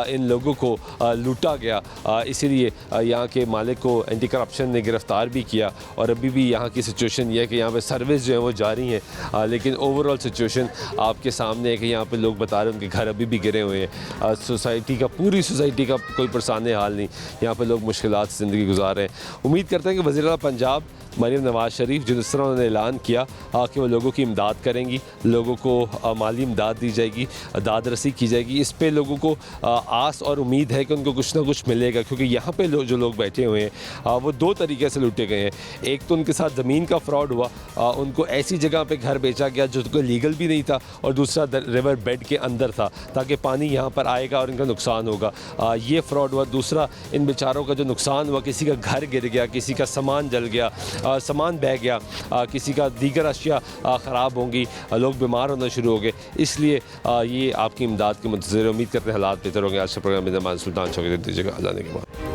इन लोगों को लूटा गया। इसीलिए यहाँ के मालिक को एंटी करप्शन ने गिरफ़्तार भी किया और अभी भी यहाँ की सिचुएशन ये है कि यहाँ पे सर्विस जो है वो जारी है। लेकिन ओवरऑल सिचुएशन आपके सामने है कि यहाँ पे लोग बता रहे हैं उनके घर अभी भी गिरे हुए हैं। सोसाइटी का, पूरी सोसाइटी का कोई परेशान हाल नहीं, यहाँ पे लोग मुश्किलात से ज़िंदगी गुजार रहे हैं। उम्मीद करते हैं कि वज़ीर आला पंजाब मरीम नवाज़ शरीफ जिस तरह उन्होंने ऐलान किया कि वो लोगों की इमदाद करेंगी, लोगों को माली इमदाद दी जाएगी, दाद रसी की जाएगी, इस पे लोगों को आस और उम्मीद है कि उनको कुछ ना कुछ मिलेगा। क्योंकि यहाँ पे जो लोग बैठे हुए हैं वो 2 तरीके से लूटे गए हैं। एक तो उनके साथ ज़मीन का फ्रॉड हुआ, उनको ऐसी जगह पे घर बेचा गया जो उनको लीगल भी नहीं था, और दूसरा रिवर बेड के अंदर था ताकि पानी यहाँ पर आएगा और इनका नुकसान होगा, ये फ्रॉड हुआ। दूसरा, इन बेचारों का जो नुकसान हुआ, किसी का घर गिर गया, किसी का सामान जल गया, सामान बह गया, किसी का दीगर अशिया ख़राब होंगी, लोग बीमार होना शुरू हो गए। इसलिए ये आपकी इमदाद के मुंतज़िर, उम्मीद करते हैं हालात बेहतर होंगे। आज का प्रोग्राम में सुल्तान चौकी दीजिएगा जाने के बाद।